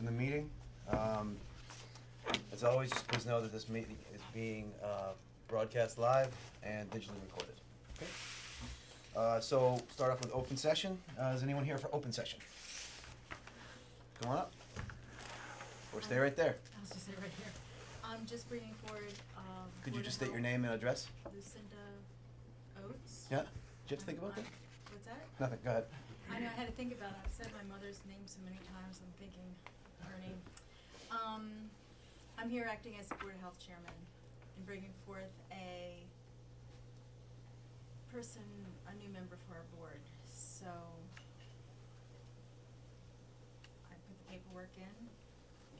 open the meeting. As always, just please know that this meeting is being broadcast live and digitally recorded. Okay. So start off with open session. Is anyone here for open session? Come on up. Or stay right there. I'll just stay right here. I'm just bringing forward, Could you Board just of state your Health, name and address? Lucinda Oates. Yeah? Did you have to think about that? What's that? Nothing, go ahead. I know, I had to think about it. I've said my mother's name so many times, I'm thinking her name. I'm here acting as Board of Health Chairman and bringing forth a new member for our board. So I put the paperwork in.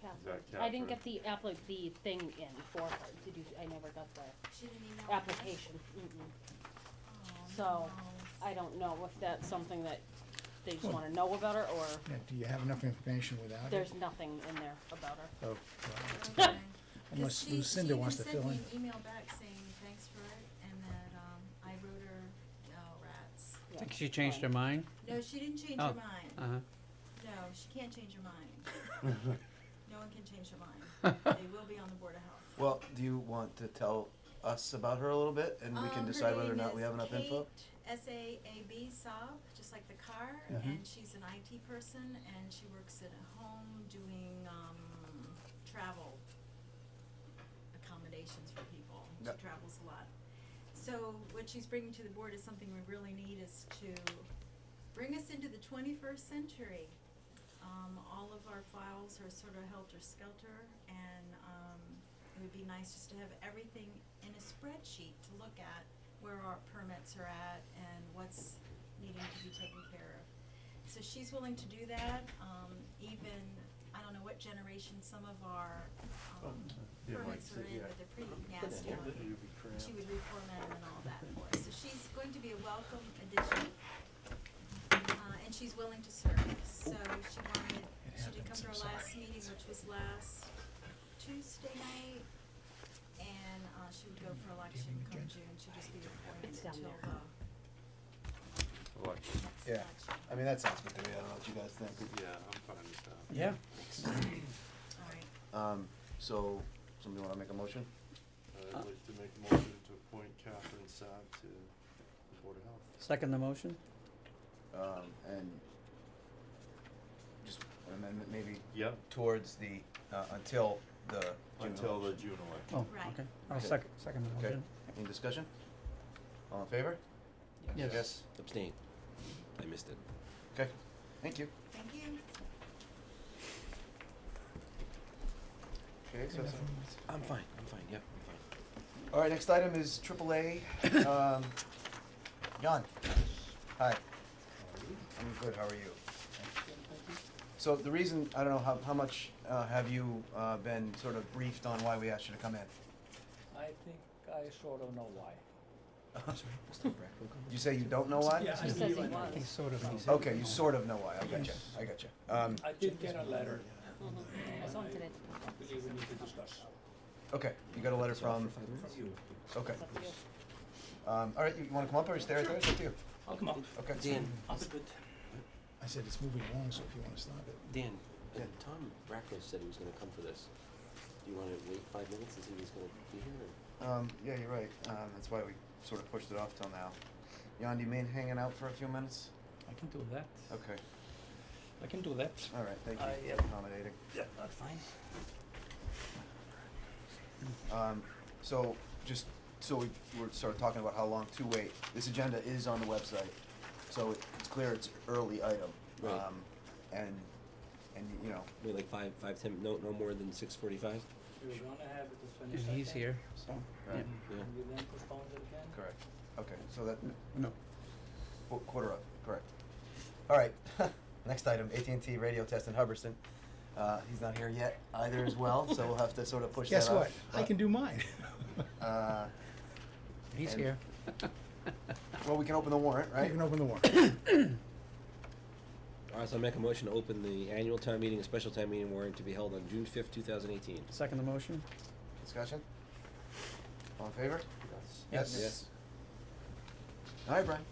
Catherine. Catherine? I didn't get the the thing in for her. Did you? I never got the She didn't email me. application. Oh, So no. I don't know if that's something that they just want to know about her, or Yeah, do you have enough information without it? there's nothing in there about her. Oh, Okay. Unless 'Cause Lucinda wants to fill She in. even sent me an email back saying thanks for it, and that, I wrote her, oh, rats. Yeah, Think she changed her fine. mind? No, she didn't change Oh, her mind. Uh-huh. No, she can't change her mind. No one can change her mind. They will be on the Board of Health. Well, do you want to tell us about her a little bit, and we can decide whether or not we have enough info? Her name is Kate, S-A-A-B, Saab, just like the car, Mhm. and she's an IT person, and she works at home doing, travel accommodations for people. Yep. She travels a lot. So what she's bringing to the board is something we really need, is to bring us into the 21st century. All of our files are sort of helter-skelter, and it would be nice just to have everything in a spreadsheet to look at, where our permits are at and what's needing to be taken care of. So she's willing to do that, even, I don't know what generation some of our yeah, permits are like, in, yeah. but they're pretty nasty That looking. you'd be cramped. She would reformat them and all that for us. So she's going to be a welcome addition, and she's willing to serve. So she did come to our last meeting, which was last Tuesday night, and she would go for election come June. She'd just be appointed It's down until there. Election. next Yeah. election. I mean, that sounds good to me. I don't know what you guys think. Yeah, I'm fine with that. Yeah. All right. So, somebody wanna make a motion? I'd like to make a motion to appoint Catherine Saab to the Board of Health. Second the motion? And just an amendment maybe Yep. towards the, until the June Until the election. June election. Oh, Right. okay. I'll Okay. second the Okay, motion. any discussion? All in favor? Yes. Yes, Abstain. I missed it. okay, thank you. Thank you. Okay, so, I'm fine, yep, I'm fine. all right, next item is AAA, Jan, hi. I'm good, how are you? So the reason, I don't know, how much, have you, been sort of briefed on why we asked you to come in? I think I sort of know why. You say you don't know why? Yeah, I He says believe he I know. was. He sort of. Okay, you sort of know why, I gotcha, Yes. I gotcha. I did get a letter, I saw him today. I believe we need to discuss. Okay, you got a letter from, okay. It's up to you. All right, you wanna come up or stay right there, it's up to you. I'll come up. Okay. Dan, I'll be good. I said it's moving along, so if you wanna stop it. Dan, Yeah. Tom Brackos said he was gonna come for this. Do you wanna wait 5 minutes and see if he's gonna be here, or? Yeah, you're right, that's why we sort of pushed it off till now. Jan, do you mind hanging out for a few minutes? I can do that. Okay, I can do that. all right, thank you Yeah. for accommodating. Yeah, that's fine. So, just, so we're sort of talking about how long to wait, this agenda is on the website, so it's clear it's early item. Right. And, you know, Wait, like 10, no more than 6:45? We were gonna have it to finish. And he's here, so. right, Yeah. And we then postponed it again? correct, okay, so that, No. quarter up, correct. All right, next item, AT&T radio test in Hubbardston. He's not here yet either as well, so we'll have to sort of push that off. Guess what? I can do mine. He's And- here. Well, we can open the warrant, You right? can open the warrant. Alright, so I make a motion to open the annual town meeting and special town meeting warrant to be held on June 5th, 2018. Second the motion? Discussion? All in favor? Yes. Yes. All right, Brian.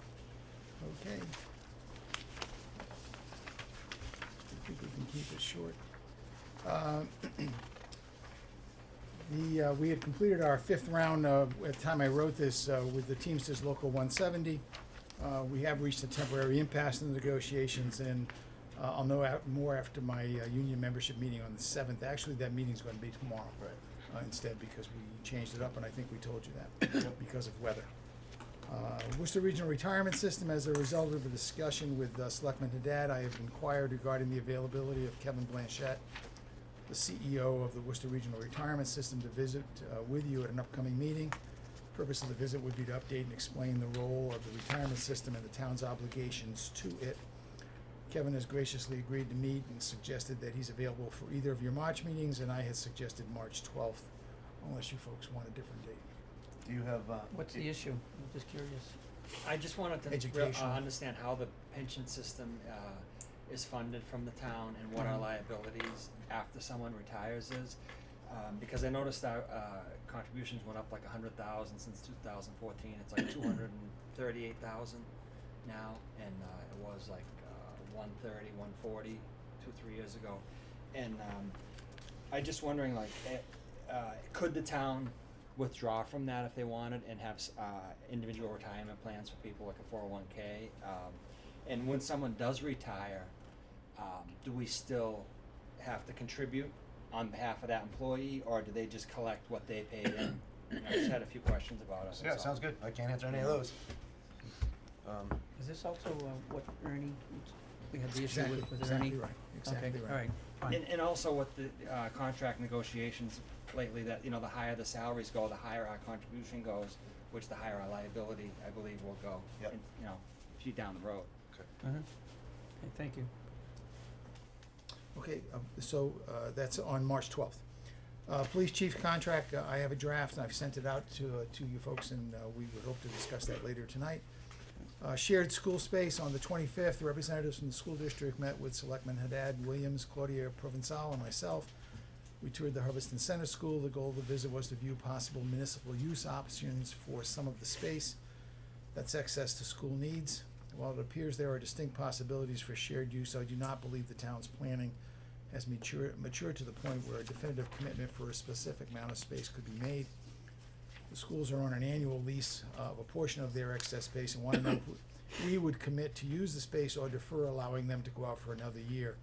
Okay. I think we can keep it short. We had completed our fifth round, at the time I wrote this, with the Teamsters Local 170. We have reached a temporary impasse in the negotiations, and I'll know more after my union membership meeting on the 7th. Actually, that meeting's going to be tomorrow. Right. Instead, because we changed it up, and I think we told you that, because of weather. Worcester Regional Retirement System, as a result of a discussion with Selectman Haddad, I have inquired regarding the availability of Kevin Blanchette, the CEO of the Worcester Regional Retirement System, to visit with you at an upcoming meeting. Purpose of the visit would be to update and explain the role of the retirement system and the town's obligations to it. Kevin has graciously agreed to meet and suggested that he's available for either of your March meetings, and I had suggested March 12th, unless you folks want a different date. Do you have, What's the issue? I'm just curious. I just wanted to Education. understand how the pension system is funded from the town and what our Mhm. liabilities after someone retires is. Because I noticed our contributions went up like 100,000 since 2014. It's like 238,000 now, and it was like 130, 140 2-3 years ago. And I just wondering, like, could the town withdraw from that if they wanted and have individual retirement plans for people, like a 401k? And when someone does retire, do we still have to contribute on behalf of that employee, or do they just collect what they paid in? I just had a few questions about it. yeah, sounds good. I can't answer any of those. Is this also what Ernie, we had the issue Exactly, with exactly Ernie? right, exactly Okay, right. all right, fine. And also with the contract negotiations lately, that, you know, the higher the salaries go, the higher our contribution goes, which the higher our liability, I believe, will go. Yep. in, you know, a few down the road. Uh-huh. Okay, thank you. Okay, so that's on March 12th. Police chief contract, I have a draft, and I've sent it out to you folks, and we would hope to discuss that later tonight. Shared school space on the 25th, representatives from the school district met with Selectmen Haddad, Williams, Claudia Provençal, and myself. We toured the Hubbardston Center School. The goal of the visit was to view possible municipal use options for some of the space. That's access to school needs. While it appears there are distinct possibilities for shared use, I do not believe the town's planning has matured to the point where a definitive commitment for a specific amount of space could be made. The schools are on an annual lease of a portion of their excess space and want to know if we would commit to use the space or defer allowing them to go out for another year.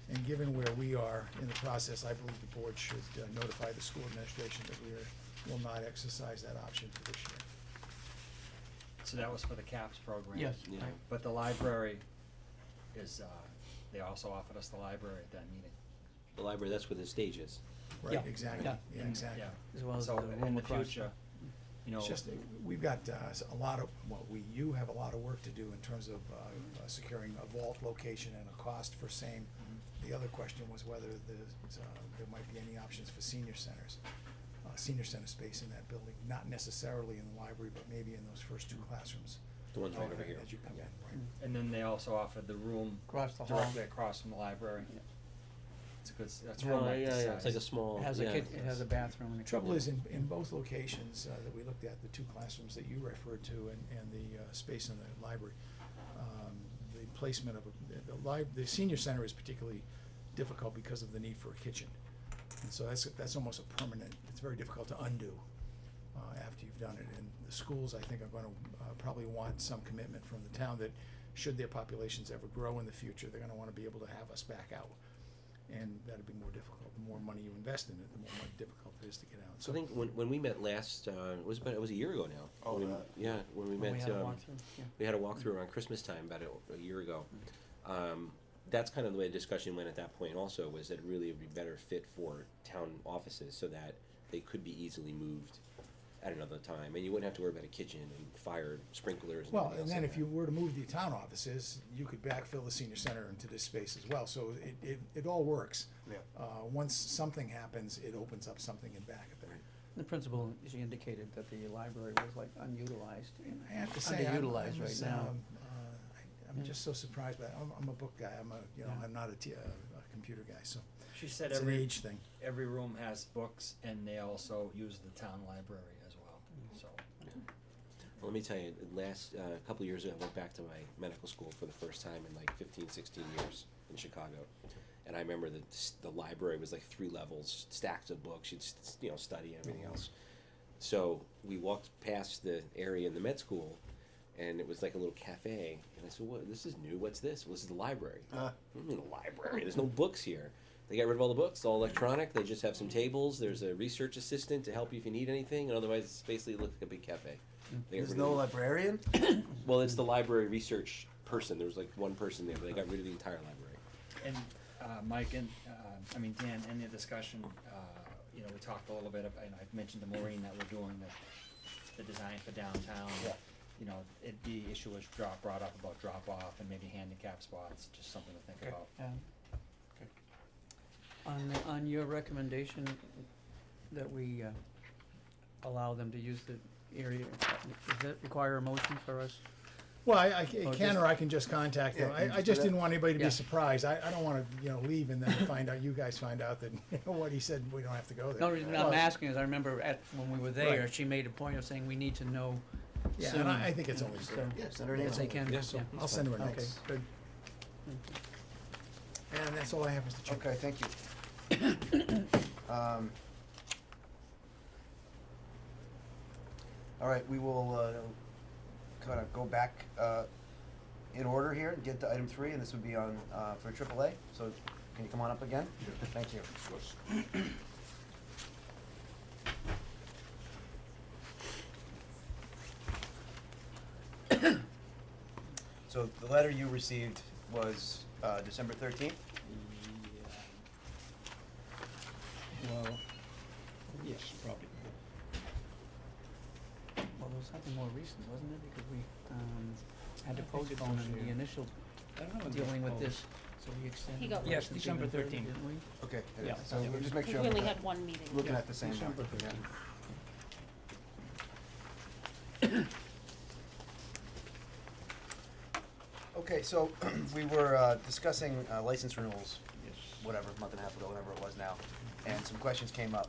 And given where we are in the process, I believe the board should notify the school administration that we will not exercise that option for this year. So that was for the CAPS program. Yes. Yeah. But the library is, they also offered us the library at that meeting. The library, that's where the stage is. Right, Yeah, exactly, yeah. yeah, exactly. Yeah. As well as So the in room the across. future, you know. It's just, we've got a lot of, you have a lot of work to do in terms of securing a vault location and a cost for same. The other question was whether there might be any options for senior centers, senior center space in that building, not necessarily in the library, but maybe in those first two classrooms. The one's right over here. As you come in, right. And then they also offered the room Across the hall. directly across from the library. Yeah. It's a good, that's Yeah, room like yeah, this yeah. size. It's like a small, It has a yeah. it has a bathroom and a. Trouble is, in both locations that we looked at, the two classrooms that you referred to and the space in the library, the placement of the senior center is particularly difficult because of the need for a kitchen. And so that's almost a permanent, it's very difficult to undo after you've done it. And the schools, I think, are going to probably want some commitment from the town that should their populations ever grow in the future, they're going to want to be able to have us back out. And that'd be more difficult. The more money you invest in it, the more difficult it is to get out. So I think when we met last, it was a year ago now. Oh, When we- yeah. Yeah, when we Oh, met, we had a walkthrough, yeah. we had a walkthrough around Christmas time about a year ago. That's kind of the way the discussion went at that point also, was that it really would be better fit for town offices so that they could be easily moved at another time. And you wouldn't have to worry about a kitchen and fire sprinklers and Well, everything and else then like if you that. were to move the town offices, you could backfill the senior center into this space as well. So it all works. Yeah. Once something happens, it opens up something in back of it. The principal, she indicated that the library was like unutilized. I have to say, I'm Underutilized right now. I'm Yeah. just so surprised by, I'm a book guy, Yeah. I'm not a computer guy, so She said it's an every, age thing. every room has books, and they also use the town library as well, so. Well, let me tell you, last, couple of years ago, I went back to my medical school for the first time in like 15, 16 years in Chicago. And I remember the library was like 3 levels, stacks of books. You'd study and everything else. So we walked past the area in the med school, and it was like a little cafe. And I said, "What? This is new. What's this?" Well, this is the library. What do you mean the library? There's no books here. They got rid of all the books. It's all electronic. They just have some tables. There's a research assistant to help you if you need anything. And otherwise, it's basically looks like a big cafe. They got There's rid no of librarian? Well, it's the library research person. There was like one person there, but they got rid of the entire library. And, Mike and, Dan, in the discussion, we talked a little bit, and I mentioned to Maureen that we're doing the design for downtown. Yeah. The issue was brought up about drop-off and maybe handicap spots, just something to think about. On your recommendation that we allow them to use the area, does that require a motion for us? Well, I Oh, can, just- or I can just contact them. Yeah, can you I just just do didn't that? want anybody to Yeah. be surprised. I don't wanna, leave and then find out, you guys find out that, what he said, we don't have to go there. The only reason I'm Well, asking is I remember when we were there, Right. she made a point of saying we need to know Yeah, soon. and I think it's only So- fair. Yeah, send her an Yes, they email. can, Yeah, yeah. I'll send her a note. Okay, good. And that's all I have, Mr. Chairman. Okay, thank you. All right, we will kind of go back in order here and get to item 3, and this would be on for AAA. So can you come on up again? Thank you. So the letter you received was December 13th? Well, yes, probably. Well, there was something more recent, wasn't it? Because we had to I think it postpone was the here. initial I don't know when dealing with proposed. this, so we extended. He got the Yes, license December even further, 13th. didn't we? Okay, Yeah. so we'll just make We sure. only I'm had one meeting. looking Yeah, at the same one. December Yeah. 13th. Okay, so we were discussing license renewals, Yes. whatever, a month and a half ago, whatever it was now, and some questions came up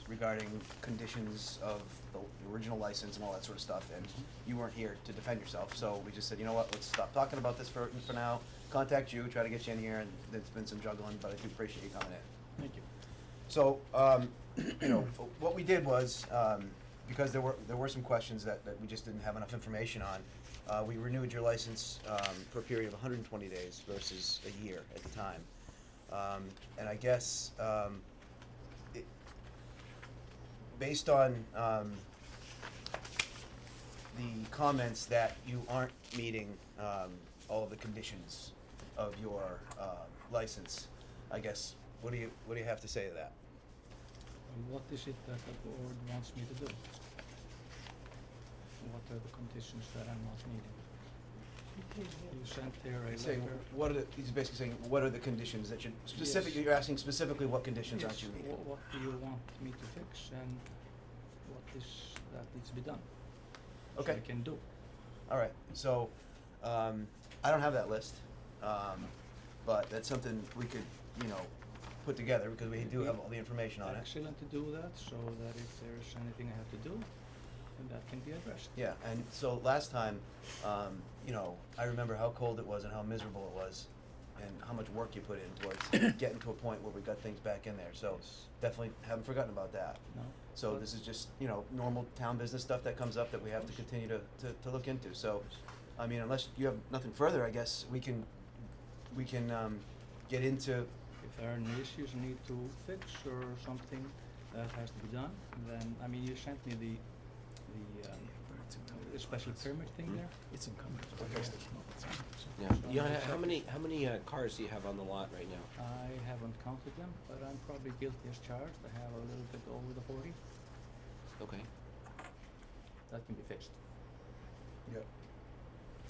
regarding conditions of the original license and all that sort of stuff, and you weren't here to defend yourself, so we just said, you know what, let's stop talking about this for now, contact you, try to get you in here, and there's been some juggling, but I do appreciate you coming in. Thank you. So, what we did was, because there were some questions that we just didn't have enough information on, we renewed your license for a period of 120 days versus a year at the time. And I guess, based on the comments that you aren't meeting all of the conditions of your license, I guess, what do you have to say to that? And what is it that the board wants me to do? What are the conditions that I'm not meeting? You sent here a Saying, letter. he's basically saying, what are the conditions that specifically, Yes. you're asking specifically what conditions aren't Yes, you meeting? What do you want me to fix and what is that needs to be done? So Okay. I can do. All right, so, I don't have that list, but that's something we could, put together, because we do have all the information on it. Excellent to do that, so that if there's anything I have to do, then that can be addressed. Yeah, and so last time, I remember how cold it was and how miserable it was, and how much work you put in towards getting to a point where we got things back in there, so Yes. definitely haven't forgotten about that. No? So But- this is just, normal town business stuff that comes up that we have to continue to look into, so, I mean, unless you have nothing further, I guess we can get into, If there are any issues I need to fix or something that has to be done, then, I mean, you sent me the special permit thing there. It's incumbent. Yeah. How many cars do you have on the lot right now? I haven't counted them, but I'm probably guilty as charged. I have a little bit over the 40. Okay. That can be fixed.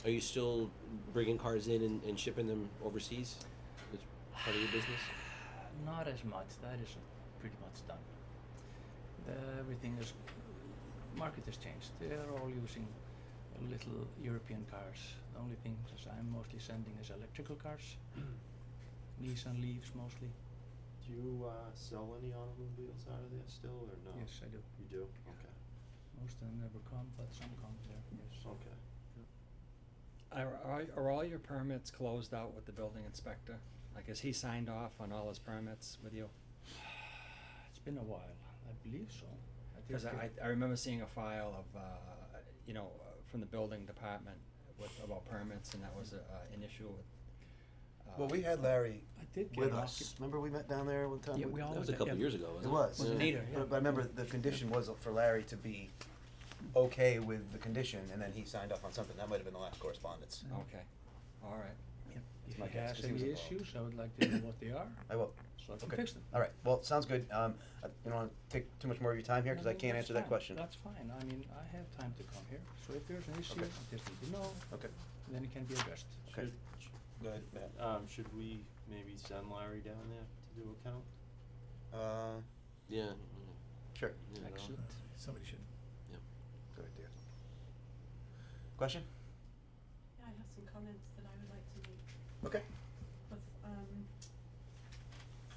Are you still bringing cars in and shipping them overseas? As part of your business? Not as much. That is pretty much done. Everything is, market has changed. They are all using little European cars. The only things I'm mostly sending is electrical cars. Nissan Leafs mostly. Do you sell any automobiles out of there still, or no? Yes, I do. You do? Okay. Most of them never come, but some come there, yes. Okay. Are all your permits closed out with the building inspector? Like, has he signed off on all his permits with you? It's been a while, I believe so. Because I remember seeing a file of, from the building department about permits, and that was an issue with. Well, we had Larry I did get with an us. Remember we met down there one time? Yeah, we That always was a couple years ago, It wasn't it? was. Was it later, yeah. But I remember the condition was for Larry to be okay with the condition, and then he signed off on something. That might have been the last correspondence. Okay, all right. If my he guess, has 'cause he was any involved. issues, I would like to know what they are, I will. so I can Okay. fix them. All right. Well, sounds good. You don't want to take too much more of your time here because I No, can't that's answer that fine. question. That's fine, I mean, I have time to come here, so if there's an issue, Okay. I just need to know, Okay. then it can be addressed. Okay. Should, Go ahead, Matt. should we maybe send Larry down there to do a count? Yeah. Sure. You know. Excellent. Somebody should. Good idea. Question? Yeah, I have some comments that I would like to make. Okay. With,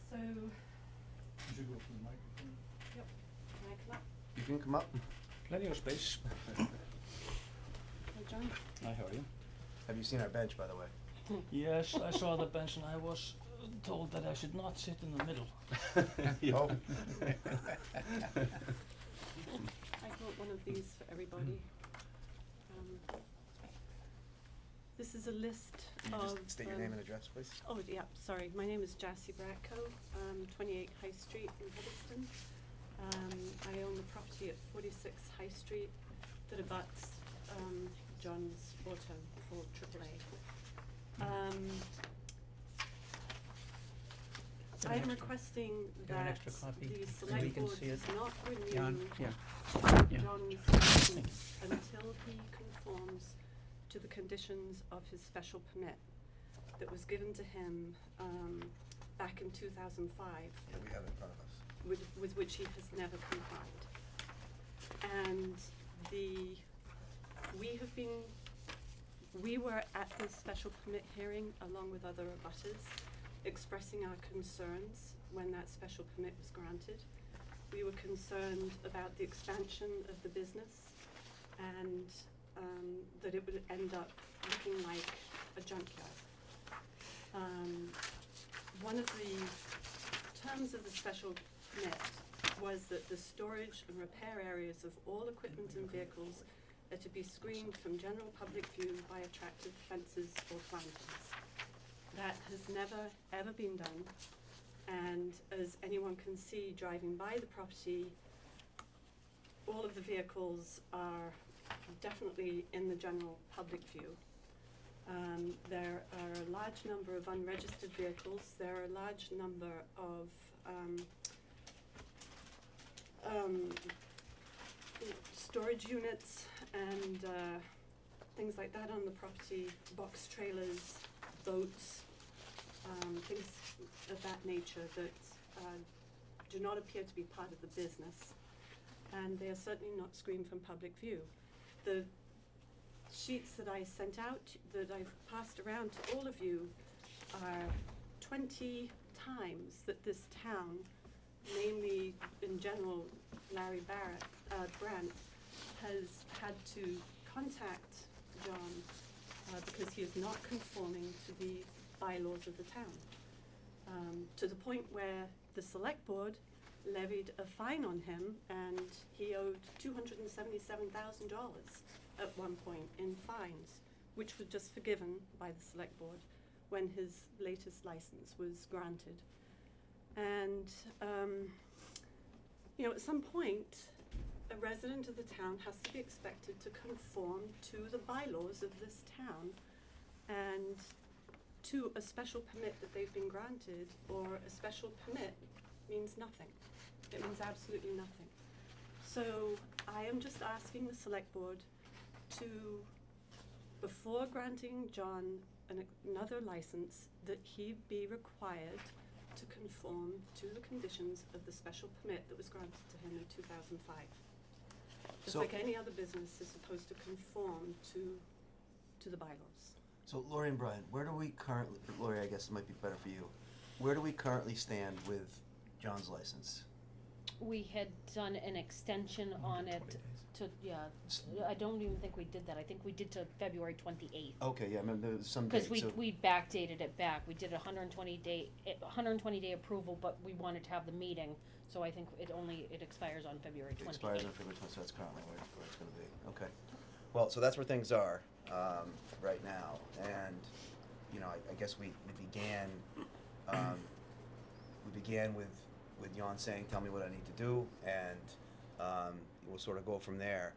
so, You should go for the microphone. yep, can I come up? You can come up. Plenty of space. Hi, John. I heard you. Have you seen our bench, by the way? Yes, I saw the bench and I was told that I should not sit in the middle. Oh. I brought one of these for everybody. This is a list Can you of. just state your name and address, please? Oh, yeah, sorry. My name is Jassy Bratko, 28 High Street in Hubbardston. I own the property at 46 High Street that abuts John's Auto, or AAA. I am requesting Got an that extra copy? the So we select can board see it. does not renew Jan, yeah. Yeah. John's license until he conforms to the conditions of his special permit that was given to him back in 2005, Yeah, we have it in front of us. with which he has never complied. And we were at this special permit hearing along with other abutters, expressing our concerns when that special permit was granted. We were concerned about the expansion of the business and that it would end up looking like a junkyard. One of the terms of the special permit was that the storage and repair areas of all equipment and vehicles are to be screened from general public view by attractive fences or plantings. That has never, ever been done, and as anyone can see driving by the property, all of the vehicles are definitely in the general public view. There are a large number of unregistered vehicles. There are a large number of storage units and things like that on the property, box trailers, boats, things of that nature that do not appear to be part of the business, and they are certainly not screened from public view. The sheets that I sent out, that I've passed around to all of you, are 20 times that this town, namely in general Larry Brandt, has had to contact John because he is not conforming to the bylaws of the town. To the point where the select board levied a fine on him, and he owed $277,000 at one point in fines, which was just forgiven by the select board when his latest license was granted. And at some point, a resident of the town has to be expected to conform to the bylaws of this town and to a special permit that they've been granted, or a special permit means nothing. It means absolutely nothing. So I am just asking the select board to, before granting John another license, that he be required to conform to the conditions of the special permit that was granted to him in 2005. Just So- like any other business is supposed to conform to the bylaws. So Lori and Brian, where do we currently, Lori, I guess it might be better for you. Where do we currently stand with John's license? we had done an extension on it 120 days. to, yeah, I don't even think we did that, I think we did to February 28th. Okay, yeah, I remember there was some date, Cause so. we backdated it back, we did a 120 day approval, but we wanted to have the meeting, so I think it expires on February 28th. It expires on February 20th, so that's currently where it's gonna be, okay. Well, so that's where things are, right now, and, you know, I guess we began with Jan saying, tell me what I need to do, and, we'll sort of go from there.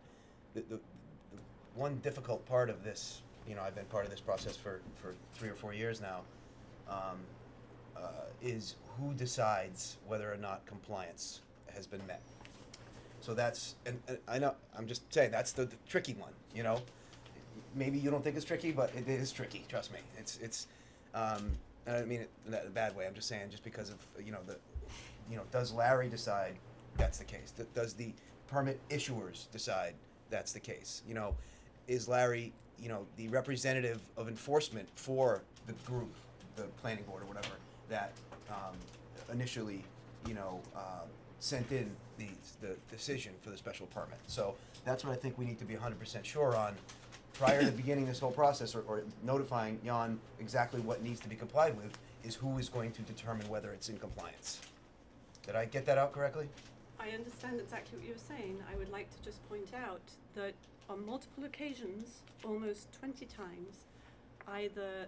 The one difficult part of this, you know, I've been part of this process for 3 or 4 years now, is who decides whether or not compliance has been met. So that's, and I know, I'm just saying, that's the tricky one, you know? Maybe you don't think it's tricky, but it is tricky, trust me. It's, and I don't mean it in a bad way, I'm just saying, just because of, you know, does Larry decide that's the case? Does the permit issuers decide that's the case? You know, is Larry, you know, the representative of enforcement for the group, the planning board or whatever, that initially, you know, sent in the decision for the special permit? So that's what I think we need to be 100% sure on prior to beginning this whole process, or notifying Jan exactly what needs to be complied with, is who is going to determine whether it's in compliance. Did I get that out correctly? I understand exactly what you're saying. I would like to just point out that on multiple occasions, almost 20 times, either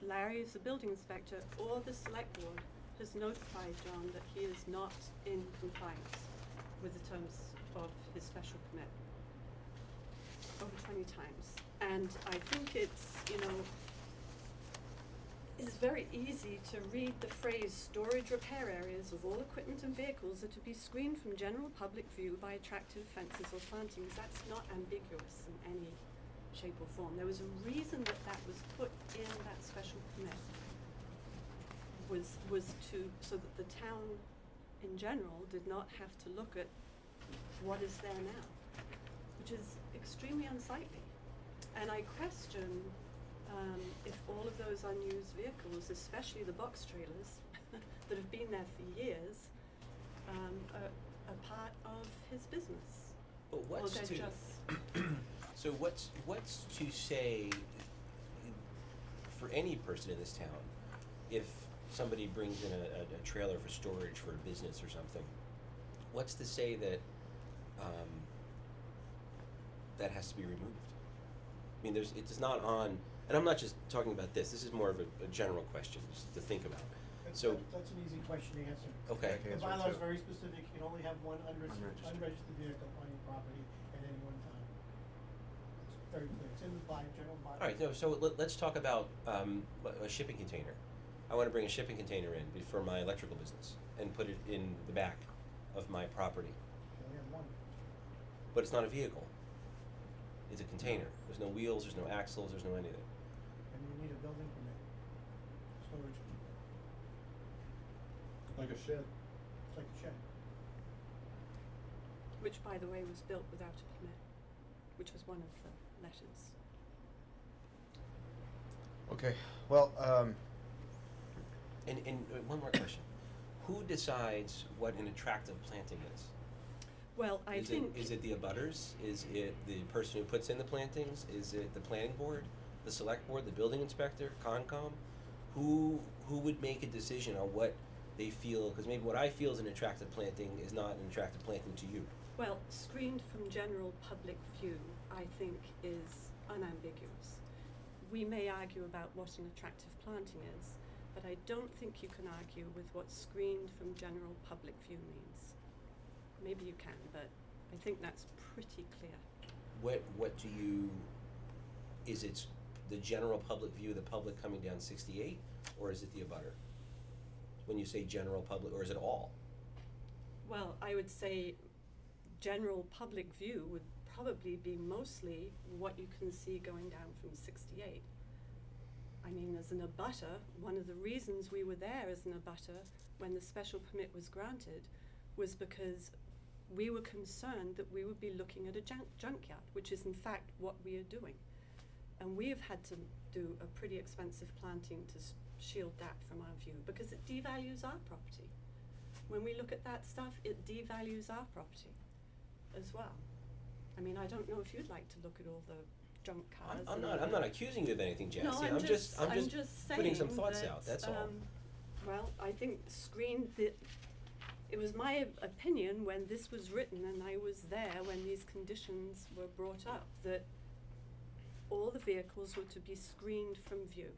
Larry as the building inspector or the select board has notified John that he is not in compliance with the terms of his special permit. Over 20 times. And I think it's, you know, it's very easy to read the phrase storage repair areas of all equipment and vehicles are to be screened from general public view by attractive fences or plantings. That's not ambiguous in any shape or form. There was a reason that that was put in that special permit, was to, so that the town in general did not have to look at what is there now, which is extremely unsightly. And I question if all of those unused vehicles, especially the box trailers that have been there for years, are part of his business. But what's or they're to just so what's to say for any person in this town if somebody brings in a trailer for storage for a business or something? What's to say that that has to be removed? I mean, it's not on, and I'm not just talking about this. This is more of a general question, just to think about. So That's an easy question to answer. okay. Okay. The Answer it bylaw is too. very specific, you can only have one Unregistered. unregistered vehicle on your property at any one time. It's very clear, it's in the general bylaw. All right. So let's talk about a shipping container. I want to bring a shipping container in for my electrical business and put it in the back of my property, You only have one. but it's not a vehicle. It's a container. There's no wheels. There's no axles. There's no anything. And you need a building permit, storage. Like a shed. It's like a shed. which, by the way, was built without a permit, which was one of the letters. Okay, well, And one more question: who decides what an attractive planting is? Well, I think Is it the abutters? Is it the person who puts in the plantings? Is it the planning board, the select board, the building inspector, Concom? Who would make a decision on what they feel? Because maybe what I feel is an attractive planting is not an attractive planting to you. well, screened from general public view, I think, is unambiguous. We may argue about what an attractive planting is, but I don't think you can argue with what screened from general public view means. Maybe you can, but I think that's pretty clear. What do you? Is it the general public view, the public coming down 68, or is it the abutter? When you say general public, or is it all? Well, I would say general public view would probably be mostly what you can see going down from 68. I mean, as an abutter, one of the reasons we were there as an abutter when the special permit was granted was because we were concerned that we would be looking at a junkyard, which is in fact what we are doing. And we have had to do a pretty expensive planting to shield that from our view because it devalues our property. when we look at that stuff, it devalues our property as well. I mean, I don't know if you'd like to look at all the junk cars. I'm not accusing you of anything, Jessie. No, I'm just putting some saying thoughts that, out, that's all. Well, I think it was my opinion when this was written, and I was there when these conditions were brought up, that all the vehicles were to be screened from view.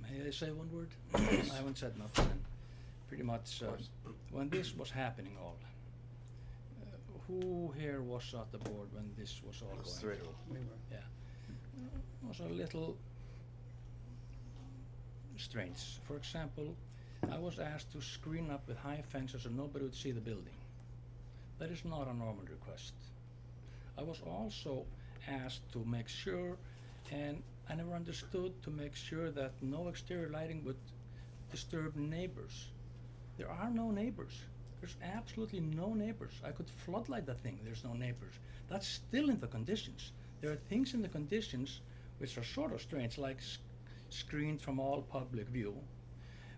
May I say one word? I haven't said nothing. And pretty much, when this was happening all, who here was at the board when this was all going three. through? We were. Yeah. It was a little strange. For example, I was asked to screen up with high fences so nobody would see the building. That is not a normal request. I was also asked to make sure, and I never understood, to make sure that no exterior lighting would disturb neighbors. There are no neighbors. There's absolutely no neighbors. I could floodlight that thing, there's no neighbors. That's still in the conditions. There are things in the conditions which are sort of strange, like screened from all public view.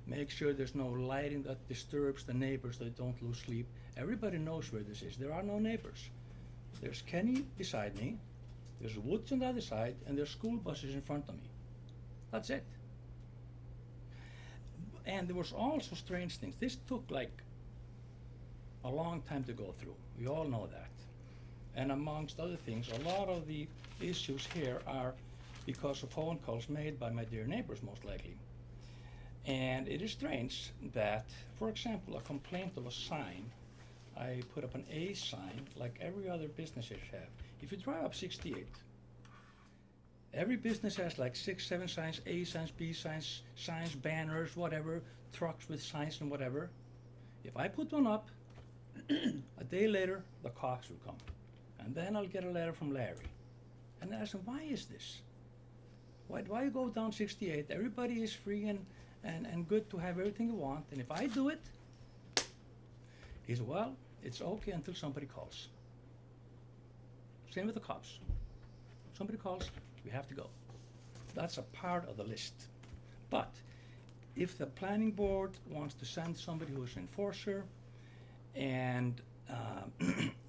Make sure there's no lighting that disturbs the neighbors, so they don't lose sleep. Everybody knows where this is. There are no neighbors. There's Kenny beside me, there's woods on the other side, and there's school buses in front of me. That's it. And there was also strange things. This took like a long time to go through. We all know that. And amongst other things, a lot of the issues here are because of phone calls made by my dear neighbors, most likely. And it is strange that, for example, a complaint of a sign, I put up an A sign like every other business should have. If you drive up 68, every business has like 6, 7 signs, A signs, B signs, banners, whatever, trucks with signs and whatever. If I put one up, a day later, the cops will come. And then I'll get a letter from Larry. And I ask him, why is this? Why you go down 68? Everybody is free and good to have everything you want. And if I do it, he said, well, it's okay until somebody calls. Same with the cops. Somebody calls, we have to go. That's a part of the list. But if the planning board wants to send somebody who is an enforcer and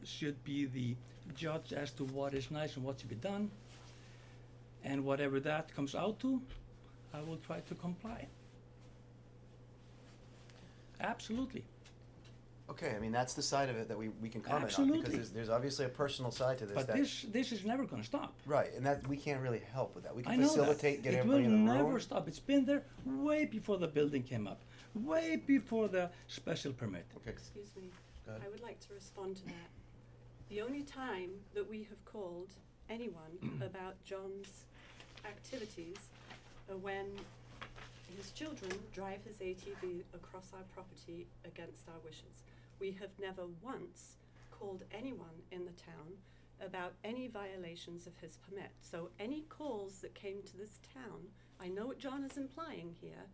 should be the judge as to what is nice and what should be done, and whatever that comes out to, I will try to comply. Absolutely. Okay, I mean, that's the side of it that we can comment on, Absolutely. because there's obviously a personal side to this. But that, this is never going to stop. right, and that we can't really help with that. We I can know facilitate, that. get It everybody will in the never room. stop. It's been there way before the building came up, way before the special permit. Okay, Excuse me. go ahead. I would like to respond to that. The only time that we have called anyone about John's activities are when his children drive his ATV across our property against our wishes. We have never once called anyone in the town about any violations of his permit. So any calls that came to this town, I know what John is implying here,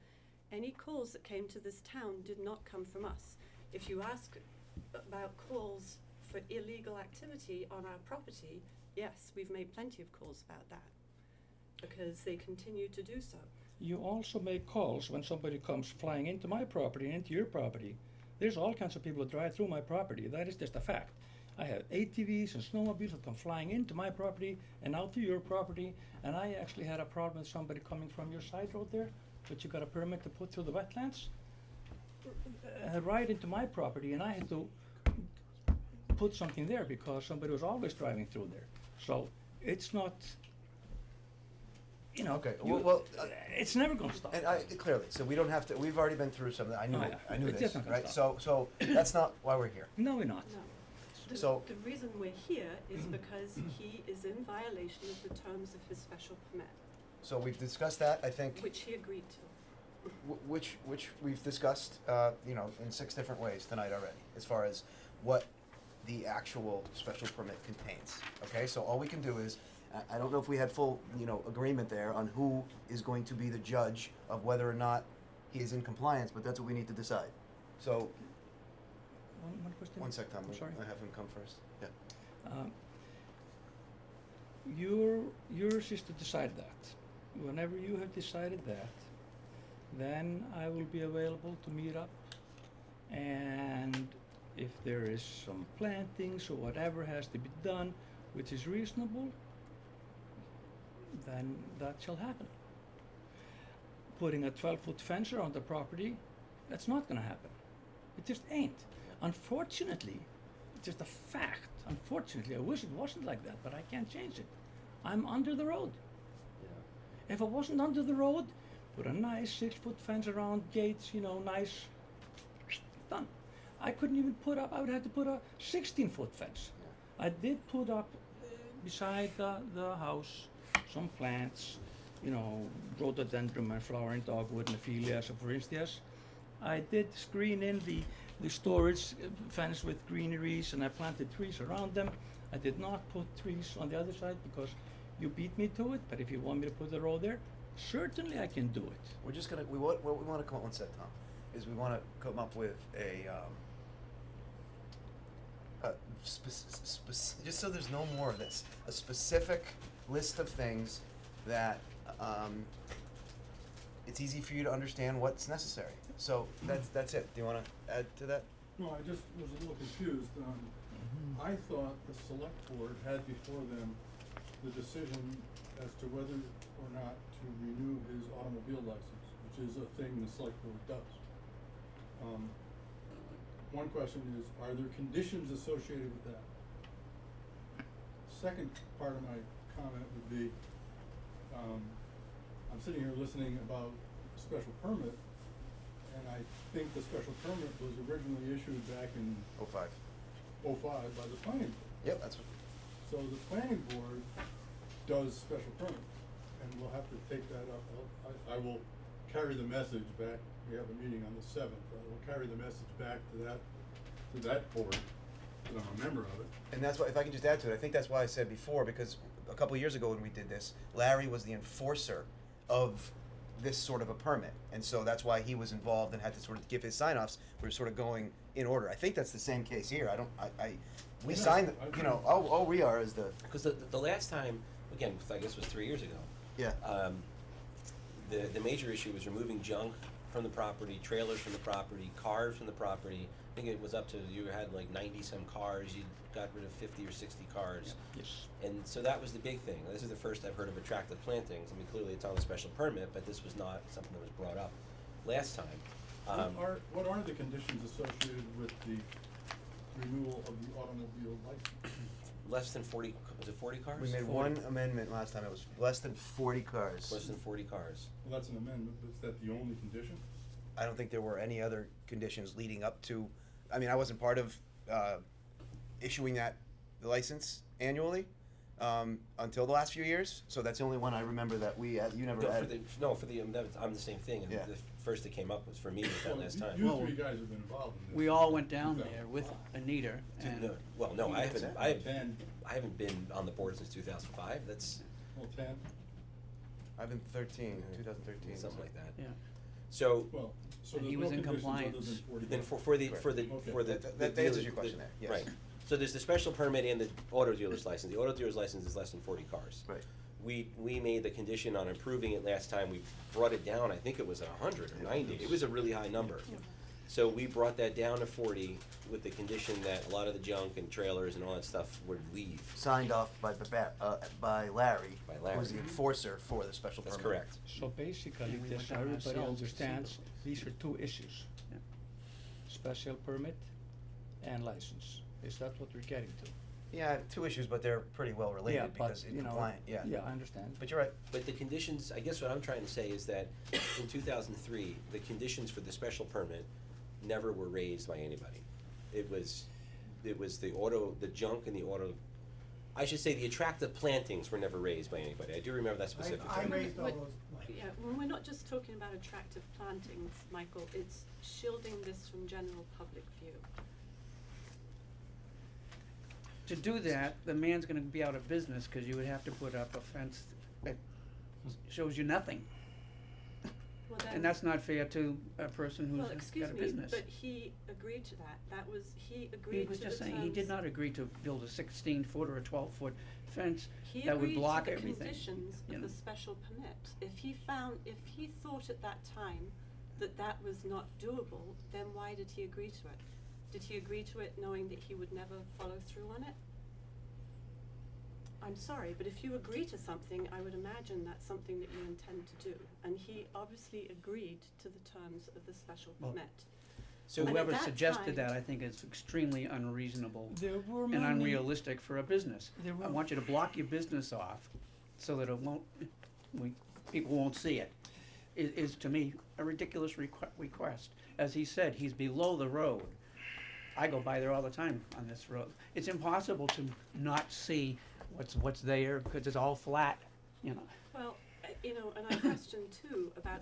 any calls that came to this town did not come from us. If you ask about calls for illegal activity on our property, yes, we've made plenty of calls about that, because they continue to do so. You also make calls when somebody comes flying into my property and into your property. There's all kinds of people that drive through my property. That is just a fact. I have ATVs and snowmobiles that come flying into my property and out to your property. And I actually had a problem with somebody coming from your side road there, which you got a permit to put through the wetlands, right into my property, and I had to put something there because somebody was always driving through there. So it's not, you know, Okay, you- well, it's never going to stop. And clearly, so we don't have to. We've already been through some of that. I knew. Oh, yeah. I knew It's this, just not gonna right? stop. So that's not why we're here. No, we're not. No. The, So- the reason we're here is because he is in violation of the terms of his special permit, So we've discussed that. I think, which he agreed to. which we've discussed, in 6 different ways tonight already, as far as what the actual special permit contains. Okay, so all we can do is, I don't know if we had full, agreement there on who is going to be the judge of whether or not he is in compliance, but that's what we need to decide. So, One question. one sec, Tom. I'm sorry. I have him come first. Yeah. Yours is to decide that. Whenever you have decided that, then I will be available to meet up And if there is some plantings or whatever has to be done, which is reasonable, then that shall happen. Putting a 12-foot fence around the property, that's not gonna happen. It just ain't. Unfortunately, it's just a fact. Unfortunately, I wish it wasn't like that, but I can't change it. I'm under the road. Yeah. If I wasn't under the road, put a nice 6-foot fence around, gates, nice, done. I couldn't even put up, I would have to put a 16-foot fence. I did put up beside the house some plants, rhododendron and flowering dogwood and aphelias and forsythias. I did screen in the storage fence with greeneries, and I planted trees around them. I did not put trees on the other side because you beat me to it, but if you want me to put the road there, certainly I can do it. We're just gonna, what we wanna come up, one sec, Tom, is we wanna come up with just so there's no more of this, a specific list of things that, it's easy for you to understand what's necessary. So that's it. Do you wanna add to that? No, I just was a little confused. I thought the select board had before them the decision as to whether or not to renew his automobile license, which is a thing the select board does. One question is, are there conditions associated with that? Second part of my comment would be, I'm sitting here listening about special permit, and I think the special permit was originally issued back in '05. '05 by the planning board. Yep, that's what. So the planning board does special permits, and we'll have to take that up. I will carry the message back. We have a meeting on the 7th. I will carry the message back to that board, that I'm a member of it. And that's why, if I can just add to it, I think that's why I said before, because a couple of years ago when we did this, Larry was the enforcer of this sort of a permit, and so that's why he was involved and had to sort of give his sign-offs. We were sort of going in order. I think that's the same case here. We Yes, signed, I you know, all we are is the. Because the last time, again, I guess it was 3 years ago. Yeah. The major issue was removing junk from the property, trailers from the property, cars from the property. I think it was up to, you had like 90 some cars, you got rid of 50 or 60 cars. Yes. And so that was the big thing. This is the first I've heard of attractive plantings. I mean, clearly it's on a special permit, but this was not something that was brought up last time. What are the conditions associated with the renewal of the automobile license? Less than 40, was it 40 cars? We made 40. one amendment last time. It was less than 40 cars. Less than 40 cars. Well, that's an amendment, but is that the only condition? I don't think there were any other conditions leading up to. I mean, I wasn't part of issuing the license annually until the last few years. So that's the only one I remember that you never No, had. I'm the same thing. And Yeah. the first that came up was for me was that last time. You Well, three guys have been involved in this. We all went down there with Anita, and No, well, no, I haven't. Ten. I haven't been on the board since 2005. That's Well, 10. I've been 2013. something like that. yeah. So Well, so And there's he no was in conditions other compliance. than 40 then cars. for the Okay. That the answers dealer- your question there, yes. Right. So there's the special permit and the auto dealer's license. The auto dealer's license is less than 40 cars. Right. We made the condition on improving it last time. We brought it down. I think it was 100 or 90. It was a really high number. So we brought that down to 40 with the condition that a lot of the junk and trailers and all that stuff would leave. Signed off by Larry, By Larry. who's the enforcer for the special That's permit. correct. So basically, And we just so went down everybody ourselves to see understands, them. these are two issues. Yeah. Special permit and license. Is that what we're getting to? Yeah, two issues, but they're pretty well Yeah, related but, because in you know, compliant. Yeah. Yeah, I understand. But you're right. But the conditions, I guess what I'm trying to say is that in 2003, the conditions for the special permit never were raised by anybody. It was the junk and the auto, I should say the attractive plantings were never raised by anybody. I do remember that specifically. I raised all But- those, Yeah, well, we're not just talking about attractive plantings, Michael, it's shielding this from general public view. To do that, the man's gonna be out of business, cause you would have to put up a fence that shows you nothing. Well, then. And that's not fair to a person who's Well, got excuse a me, business. but he agreed to that, he He agreed was to the just terms. saying, he did not agree to build a 16-foot or a 12-foot fence He that would agreed block to the everything. conditions you of know. the special permit. If he thought at that time that that was not doable, then why did he agree to it? Did he agree to it knowing that he would never follow through on it? I'm sorry, but if you agree to something, I would imagine that's something that you intend to do. And he obviously agreed to the terms of the special Well, permit. So And at whoever that suggested time- that, I think is extremely unreasonable There were and many- unrealistic for a business. There I were- want you to block your business off so that it won't, people won't see it. Is to me a ridiculous request. As he said, he's below the road. I go by there all the time on this road. It's impossible to not see what's there because it's all flat, you know. Well, you know, and I question too about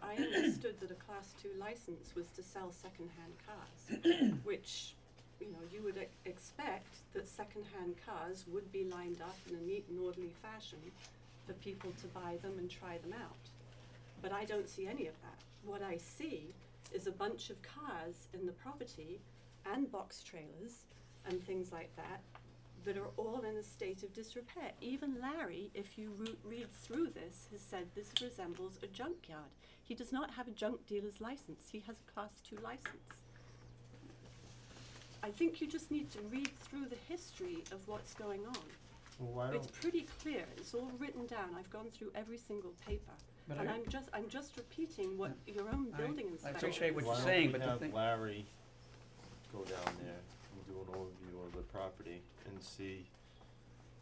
I understood that a Class 2 license was to sell second-hand cars, which, you would expect that second-hand cars would be lined up in a neat and orderly fashion for people to buy them and try them out. But I don't see any of that. What I see is a bunch of cars in the property and box trailers and things like that that are all in a state of disrepair. Even Larry, if you read through this, has said this resembles a junkyard. He does not have a junk dealer's license. He has a Class 2 license. I think you just need to read through the history of what's going on. Well, why It's don't, pretty clear. It's all written down. I've gone through every single paper. But And I- I'm just repeating what your own building I inspector. appreciate what why you're don't saying, we but the have thing- Larry go down there and do an overview of the property and see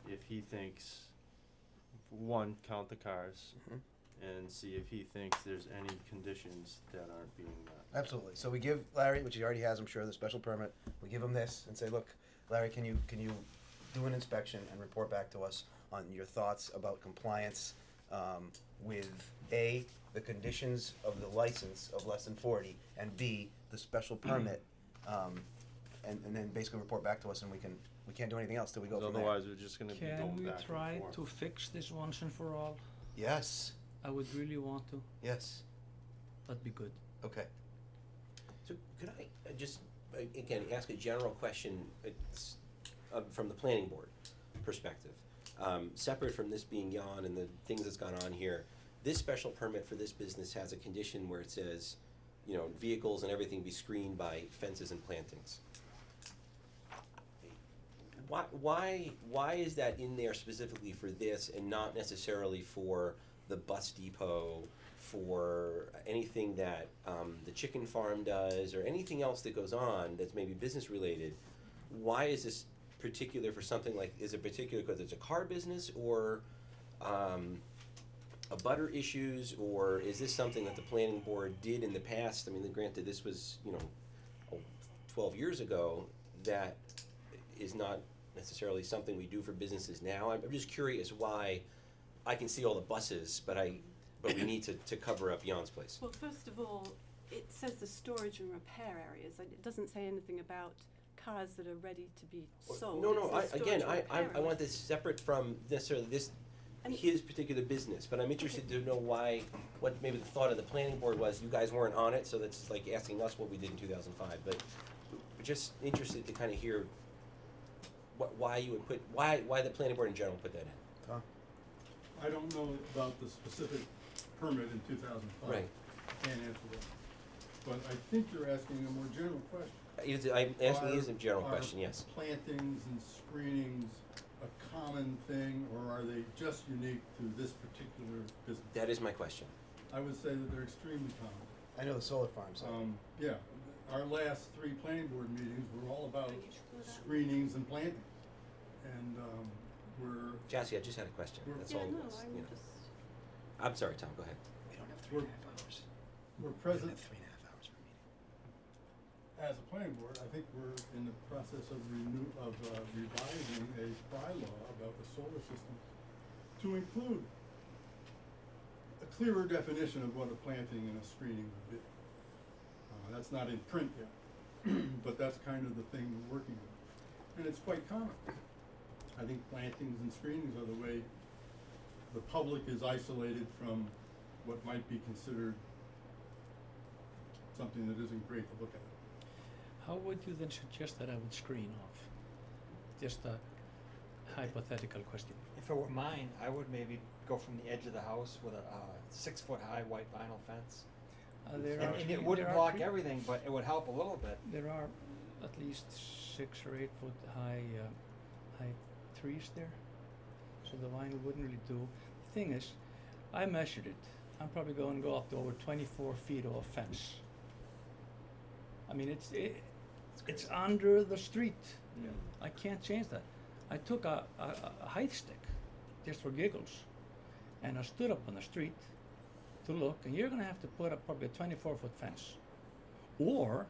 if he thinks, one, count the cars, Mhm. and see if he thinks there's any conditions that aren't being met. Absolutely. So we give Larry, which he already has, I'm sure, the special permit, we give him this and say, look, Larry, can you do an inspection and report back to us on your thoughts about compliance with A, the conditions of the license of less than 40, and B, the special permit, and then basically report back to us, and we can't do anything else till we go from there. Otherwise, we're just gonna be Can going we back and try forth. to fix this once and for all? Yes, I would really want to. yes, That'd be good. okay. So could I just, again, ask a general question from the planning board perspective? Separate from this being Jan and the things that's gone on here, this special permit for this business has a condition where it says, vehicles and everything be screened by fences and plantings. Why is that in there specifically for this and not necessarily for the bus depot, for anything that the chicken farm does, or anything else that goes on that's maybe business related? Why is this particular for something like, is it particular because it's a car business, or a butter issues, or is this something that the planning board did in the past? I mean, granted, this was, 12 years ago, that is not necessarily something we do for businesses now. I'm just curious why. I can see all the buses, but we need to cover up Jan's place. Well, first of all, it says the storage and repair areas. It doesn't say anything about cars that are ready to be sold. No, It no, says storage again, and I repair want areas. this separate from necessarily this, And- his particular business, but I'm interested to know what maybe the thought of the planning board was. You guys weren't on it, so that's like asking us what we did in 2005, but we're just interested to kind of hear why you would why the planning board in general put that in. Tom? I don't know about the specific permit in 2005. Right. Can't answer that. But I think you're asking a more general question. I'm asking you as a general Are question, yes. plantings and screenings a common thing, or are they just unique to this particular business? That is my question. I would say that they're extremely common. I know the solar farms. Yeah, our last 3 planning board meetings were all about screenings and plantings. And we're, Jassy, I just had a question. That's Yeah, all it no, was. I'm you know. just, I'm sorry, Tom. Go ahead. We don't have We're- 3.5 hours. we're We present, don't have 3.5 hours for a meeting. as a planning board, I think we're in the process of revising a bylaw about the solar system to include a clearer definition of what a planting and a screening would be. That's not in print yet, but that's kind of the thing we're working with. And it's quite common. I think plantings and screenings are the way the public is isolated from what might be considered something that isn't great to look at. How would you then suggest that I would screen off? Just a hypothetical question. If it were mine, I would maybe go from the edge of the house with a 6-foot high white vinyl fence There And, are and tree- it wouldn't there are block tree- everything, but it would help a little bit. There are at least 6 or 8 foot high trees there, so the vinyl wouldn't really do. The thing is, I measured it. I'm probably going to go up to over 24 feet of a fence. I mean, it's under the street. Yeah. I can't change that. I took a height stick, just for giggles, and I stood up on the street to look, and you're going to have to put up probably a 24-foot fence. Or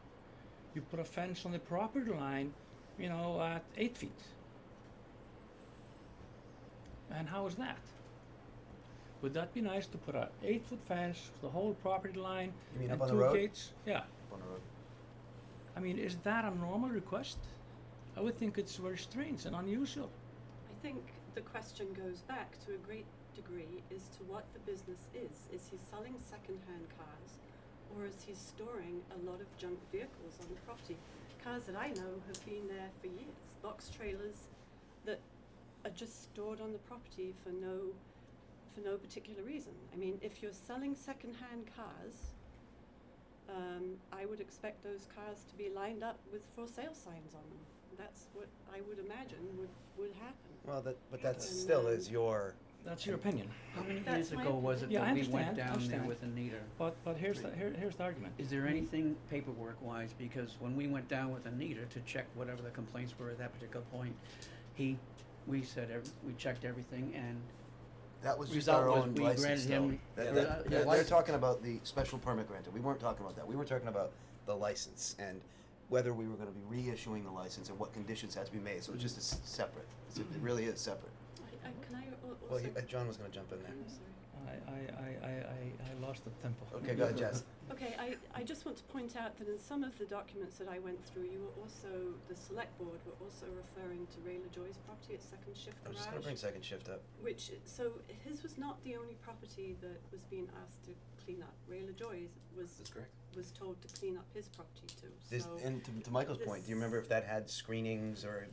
you put a fence on the property line, you know, at 8 feet. And how is that? Would that be nice to put a 8-foot fence, the whole property line, You mean and up on the 2 road? gates? Yeah. On the road. I mean, is that a normal request? I would think it's very strange and unusual. I think the question goes back to a great degree as to what the business is. Is he selling second-hand cars, or is he storing a lot of junk vehicles on the property? Cars that I know have been there for years, box trailers that are just stored on the property for no particular reason. I mean, if you're selling second-hand cars, I would expect those cars to be lined up with for sale signs on them. That's what I would imagine would happen. Well, but that And, still is your. That's your opinion. How many That's years my ago was it opinion. Yeah, I that we went understand, I down there understand. with Anita? But here's the argument. Is there anything paperwork-wise, because when we went down with Anita to check whatever the complaints were at that particular point, we checked everything, and That was just result our was own we license, granted though. him, They're license. talking about the special permit granted. We weren't talking about that. We were talking about the license and whether we were gonna be reissuing the license and what conditions had to be made. So it's just separate. It really is separate. Can I also? Well, John was gonna jump in there. I'm sorry. I lost the tempo. Okay, go ahead, Jess. Okay, I just want to point out that in some of the documents that I went through, the select board were also referring to Ray LaJoy's property at Second Shift I'm Garage. just gonna bring second shift up. So his was not the only property that was being asked to clean up. Ray LaJoy That's correct. was told to clean up his property too, This, so. and to Michael's point, do you remember if that had screenings or,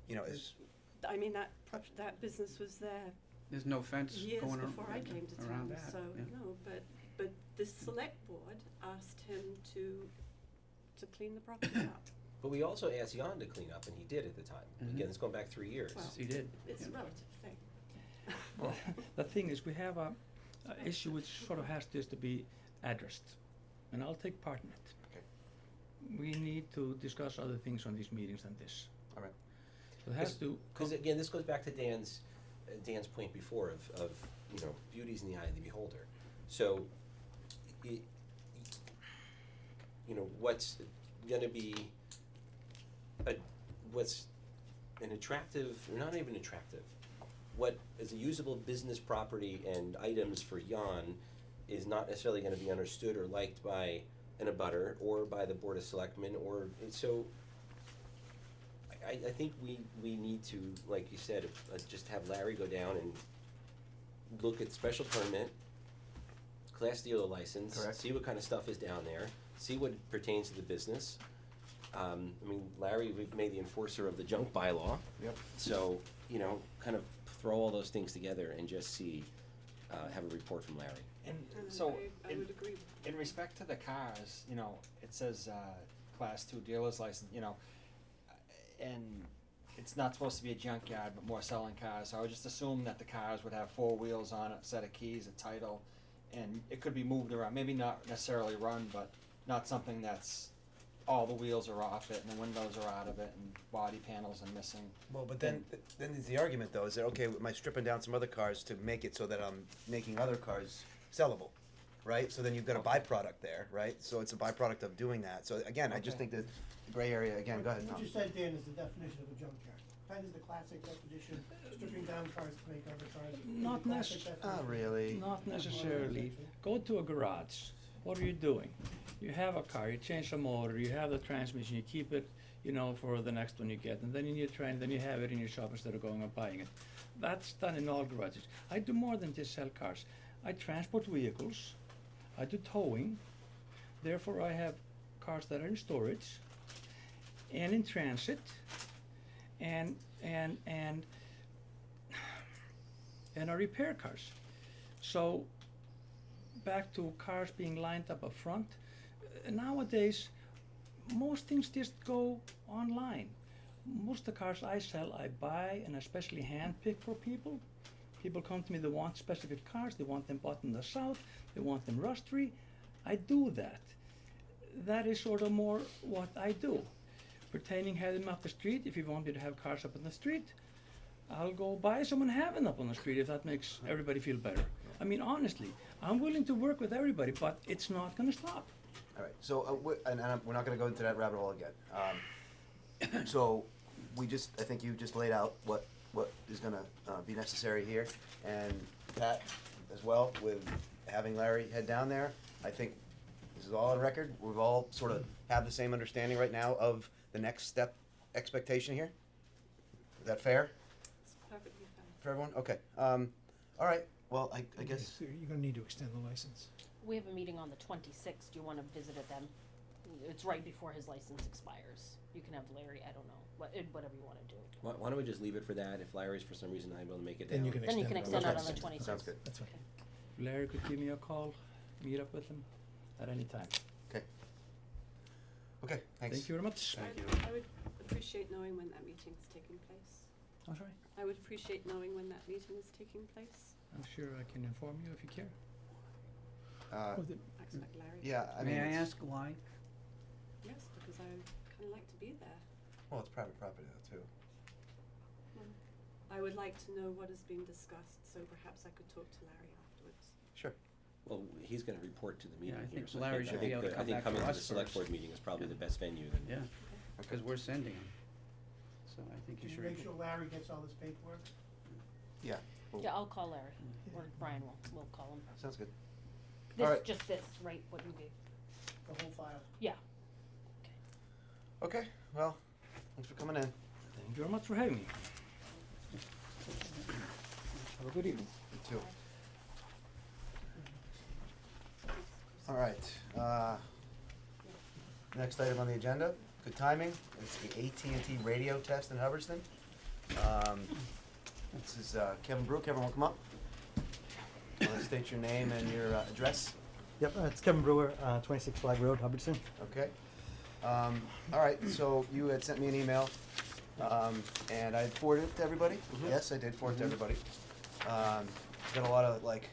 is, I mean, that business was there there's no fence years going before I came to around town, that. so, yeah. no, but the select board asked him to clean the property up. But we also asked Jan to clean up, and he did at the time. Mhm. Again, it's going back 3 years. Well, Yes, he did. It's a yeah. relative thing. The thing is, we have a issue which sort of has to be addressed, and I'll take part in it. Okay. We need to discuss other things on these meetings than this. all right. So it has to. Because again, this goes back to Dan's point before of beauty's in the eye of the beholder. So, what's going to be what's an attractive, or not even attractive, what is a usable business property and items for Jan is not necessarily going to be understood or liked by an abutter or by the Board of Selectmen, or so. I think we need to, like you said, just have Larry go down and look at special permit, class dealer license, Correct. see what kind of stuff is down there, see what pertains to the business. Larry, we've made the enforcer of the junk bylaw. Yep. So, kind of throw all those things together and just see, have a report from Larry. And And so, I would agree with that. in respect to the cars, it says, class 2 dealer's license, and it's not supposed to be a junkyard, but more selling cars, so I would just assume that the cars would have 4 wheels on it, a set of keys, a title, and it could be moved around, maybe not necessarily run, but not something that's, all the wheels are off it, and the windows are out of it, and body panels are missing. Well, but then there's the argument though, is that, okay, am I stripping down some other cars to make it so that I'm making other cars sellable, right? So then you've got a byproduct there, right? So it's a byproduct of doing that. So again, I just think that the gray area, again, go ahead, Tom. What you said, Dan, is the definition of a junkyard. That is the classic definition, stripping down cars to make other cars. Not The classic necess- definition. Not really. Not necessarily. Go to a garage. What are you doing? You have a car, you change the motor, you have the transmission, you keep it, for the next one you get, and then you need a train, then you have it in your shop instead of going and buying it. That's done in all garages. I do more than just sell cars. I transport vehicles, I do towing, therefore I have cars that are in storage and in transit, and I repair cars. So back to cars being lined up up front. Nowadays, most things just go online. Most of the cars I sell, I buy and especially handpick for people. People come to me, they want specific cars, they want them bought in the south, they want them rust-free. I do that. That is sort of more what I do. Pertaining having them up the street, if you want me to have cars up on the street, I'll go buy some and have them up on the street if that makes everybody feel better. I mean, honestly, I'm willing to work with everybody, but it's not gonna stop. All right, so, we're not gonna go into that rabbit hole again. So, I think you just laid out what is gonna be necessary here, and Pat as well, with having Larry head down there. I think this is all on record. We've all sort of have the same understanding right now of the next step expectation here. Is that fair It's perfectly fine. for everyone? Okay. All right, well, I guess, So you're gonna need to extend the license. We have a meeting on the 26th. Do you wanna visit it then? It's right before his license expires. You can have Larry, I don't know, whatever you wanna do. Why don't we just leave it for that? If Larry's for some reason not able to make it down. Then you can Then you can extend extend it. it on the Okay. 26th. Sounds good. That's fine. Larry could give me a call, meet up with him at any time. okay, thanks. Thank you very much. I would appreciate knowing when that meeting's taking place. I'm sorry. I would appreciate knowing when that meeting is taking place. I'm sure I can inform you if you care. Oh, the- I expect Larry. Yeah, I mean, May I it's- ask why? Yes, because I would kind of like to be there. well, it's private property though, too. I would like to know what is being discussed, so perhaps I could talk to Larry afterwards. Sure. Well, he's gonna report to the meeting I here, think so Larry should be able to come back to coming to the us select first. board meeting is probably the best venue then. Yeah, because we're sending him. So I think Can you you should. make sure Larry gets all this paperwork? Yeah. Well, Yeah, I'll call Larry, or Brian will call him. Sounds good. This, Alright. just this, right, what you gave, The whole file? yeah. Okay, well, thanks for coming in. Thank you very much for having me. Have a good evening. You too. All right, next item on the agenda, good timing, it's the AT&T radio test in Hubbardston. This is Kevin Brew. Kevin, wanna come up? State your name and your address. Yep, it's Kevin Brewer, 26 Flag Road, Hubbardston. Okay. All right, so you had sent me an email, and I forwarded it to everybody. Yes, I did forward it to everybody. Got a lot of like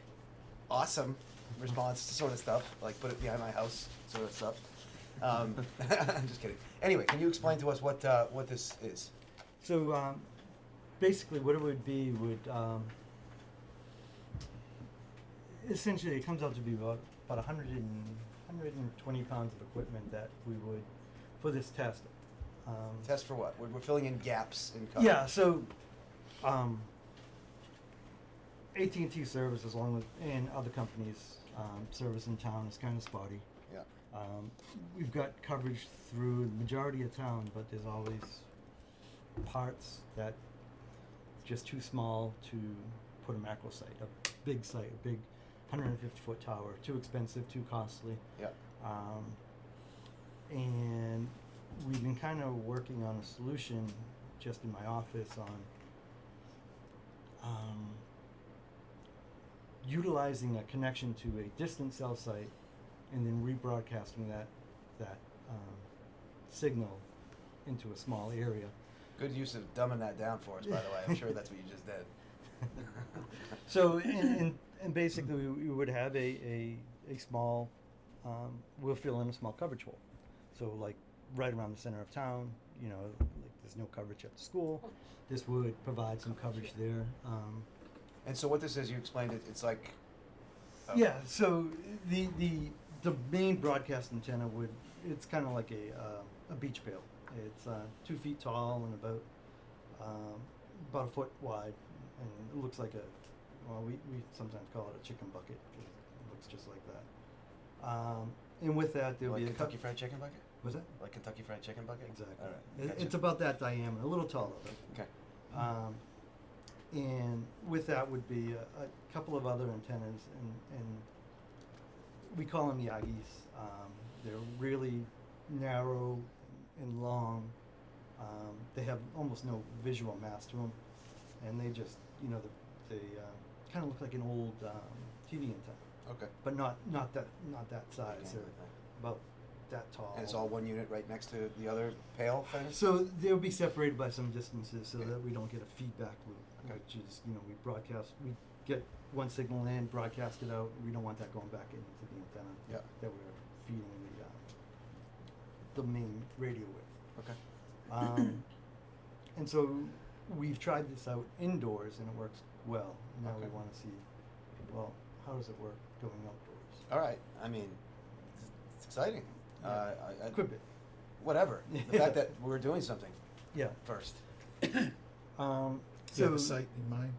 awesome response sort of stuff, like put it behind my house sort of stuff. I'm just kidding. Anyway, can you explain to us what this is? So basically what it would be would, essentially it comes out to be about 120 pounds of equipment that we would, for this test. Test for what? We're filling in gaps in cover. Yeah, so AT&T service, along with and other companies, service in town is kind of spotty. Yeah. We've got coverage through the majority of town, but there's always parts that just too small to put a macro site, a big 150-foot tower, too expensive, too costly. Yeah. And we've been kind of working on a solution just in my office on utilizing a connection to a distant cell site and then rebroadcasting that signal into a small area. Good use of dumbing that down for us, by the way. I'm sure that's what you just did. So, and basically, we would have a small, we'll fill in a small coverage hole. So, like right around the center of town, you know, like there's no coverage at the school. This would provide some coverage there. And so what this is, you explained it. It's like. Yeah. So the main broadcast antenna it's kind of like a beach pail. It's 2 feet tall and about a foot wide, and it looks like we sometimes call it a chicken bucket because it looks just like that. And with that, there'll Like be a Kentucky Fried Chicken bucket? What's that? Like Kentucky Fried Chicken bucket? Exactly. All right. Gotcha. It's about that diameter, a little taller. Okay. And with that would be a couple of other antennas, and we call them Yagis. They're really narrow and long. They have almost no visual mass to them, and they just, they kind of look like an old TV antenna. Okay. but not that size. Okay, They're like that. about that tall. And it's all one unit right next to the other pale fence? So they'll be separated by some distances so Okay. that we don't get a feedback loop, Okay. which is, we get one signal in, broadcast it out. We don't want that going back into the antenna Yeah. that we're feeding the main radio with. Okay. And so we've tried this out indoors and it works well. Now we Okay. want to see, well, how does it work going outdoors? All right. I mean, it's exciting. Yeah. I Could be. whatever. The fact that we're doing something Yeah. first. Do you have a site in mind?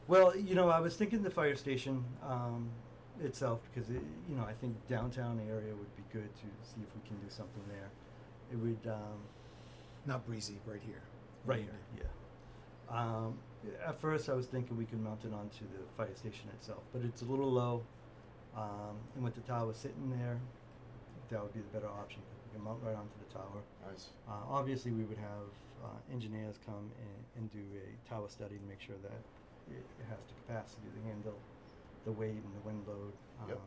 Well, I was thinking the fire station itself because I think downtown area would be good to see if we can do something there. It would Not breezy, right here. right here, yeah. At first, I was thinking we could mount it onto the fire station itself, but it's a little low, and with the tower sitting there, that would be the better option. We can mount right onto the tower. Nice. Obviously, we would have engineers come and do a tower study to make sure that it has the capacity to handle the weight and the wind load. Yep.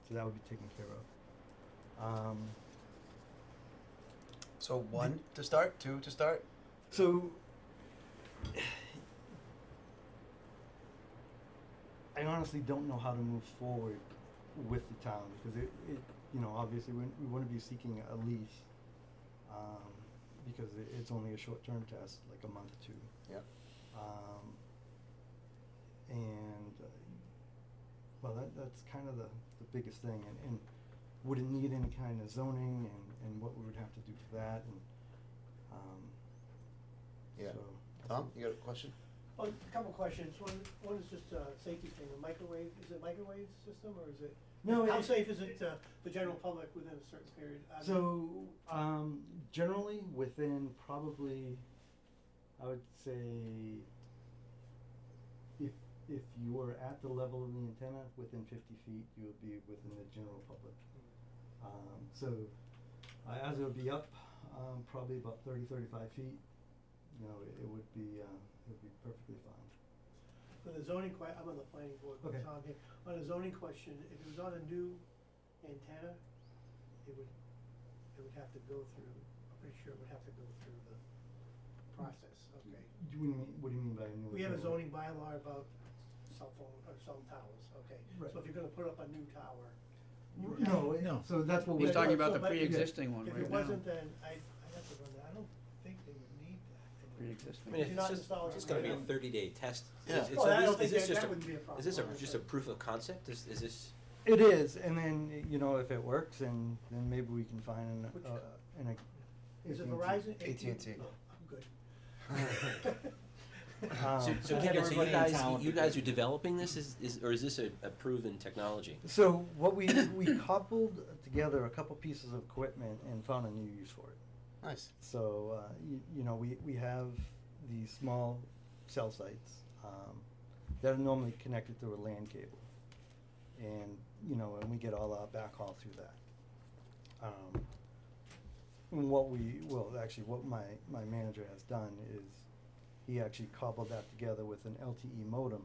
So that would be taken care of. So 1 to start, 2 to start? So I honestly don't know how to move forward with the town because it obviously we want to be seeking a lease because it's only a short-term test, like a month or two. Yeah. And well, that's kind of the biggest thing, and would it need any kind of zoning and what we would have to do for that, and Yeah. so I Tom, think- you got a question? Oh, a couple questions. One is just a safety thing. A microwave, is it a microwave system or is it? No, How it- safe is it to the general public within a certain period? I mean, So, generally within probably, I would say, if you were at the level of the antenna, within 50 feet, you would be within the general public. So, as it would be up, probably about 35 feet, it would be perfectly fine. For the zoning I'm on the planning board with Okay. Tom here. On a zoning question, if it was on a new antenna, it would have to go through, I'm pretty sure it would have to go through the process, okay? What do you mean by a new? We have a antenna? zoning bylaw about cell phone, or cell towers, okay? Right. So if you're gonna put up a new tower, you would No, have. No. so that's what He's we're. talking so- about the but- pre-existing one If right it now. wasn't, then I'd have to run that. I don't think they would need that. anymore. Pre-existing. I mean, if You're it's not just, installing it's it gonna be a right now. 30-day test. Yeah. Is- Well, I don't is think this that just wouldn't be a problem. Is this Well, just a proof of concept? Is this? It is, and then if it works, and then maybe we can find Which- Is it AT&T. Verizon? AT&T. No, I'm good. So I think Kevin, so everybody in town would you be guys good. are developing this, or is this a proven technology? So what we coupled together a couple pieces of equipment and found a new use for it. Nice. So we have these small cell sites that are normally connected through a LAN cable, and and we get all our backhaul through that. And what my manager has done is he actually cobbled that together with an LTE modem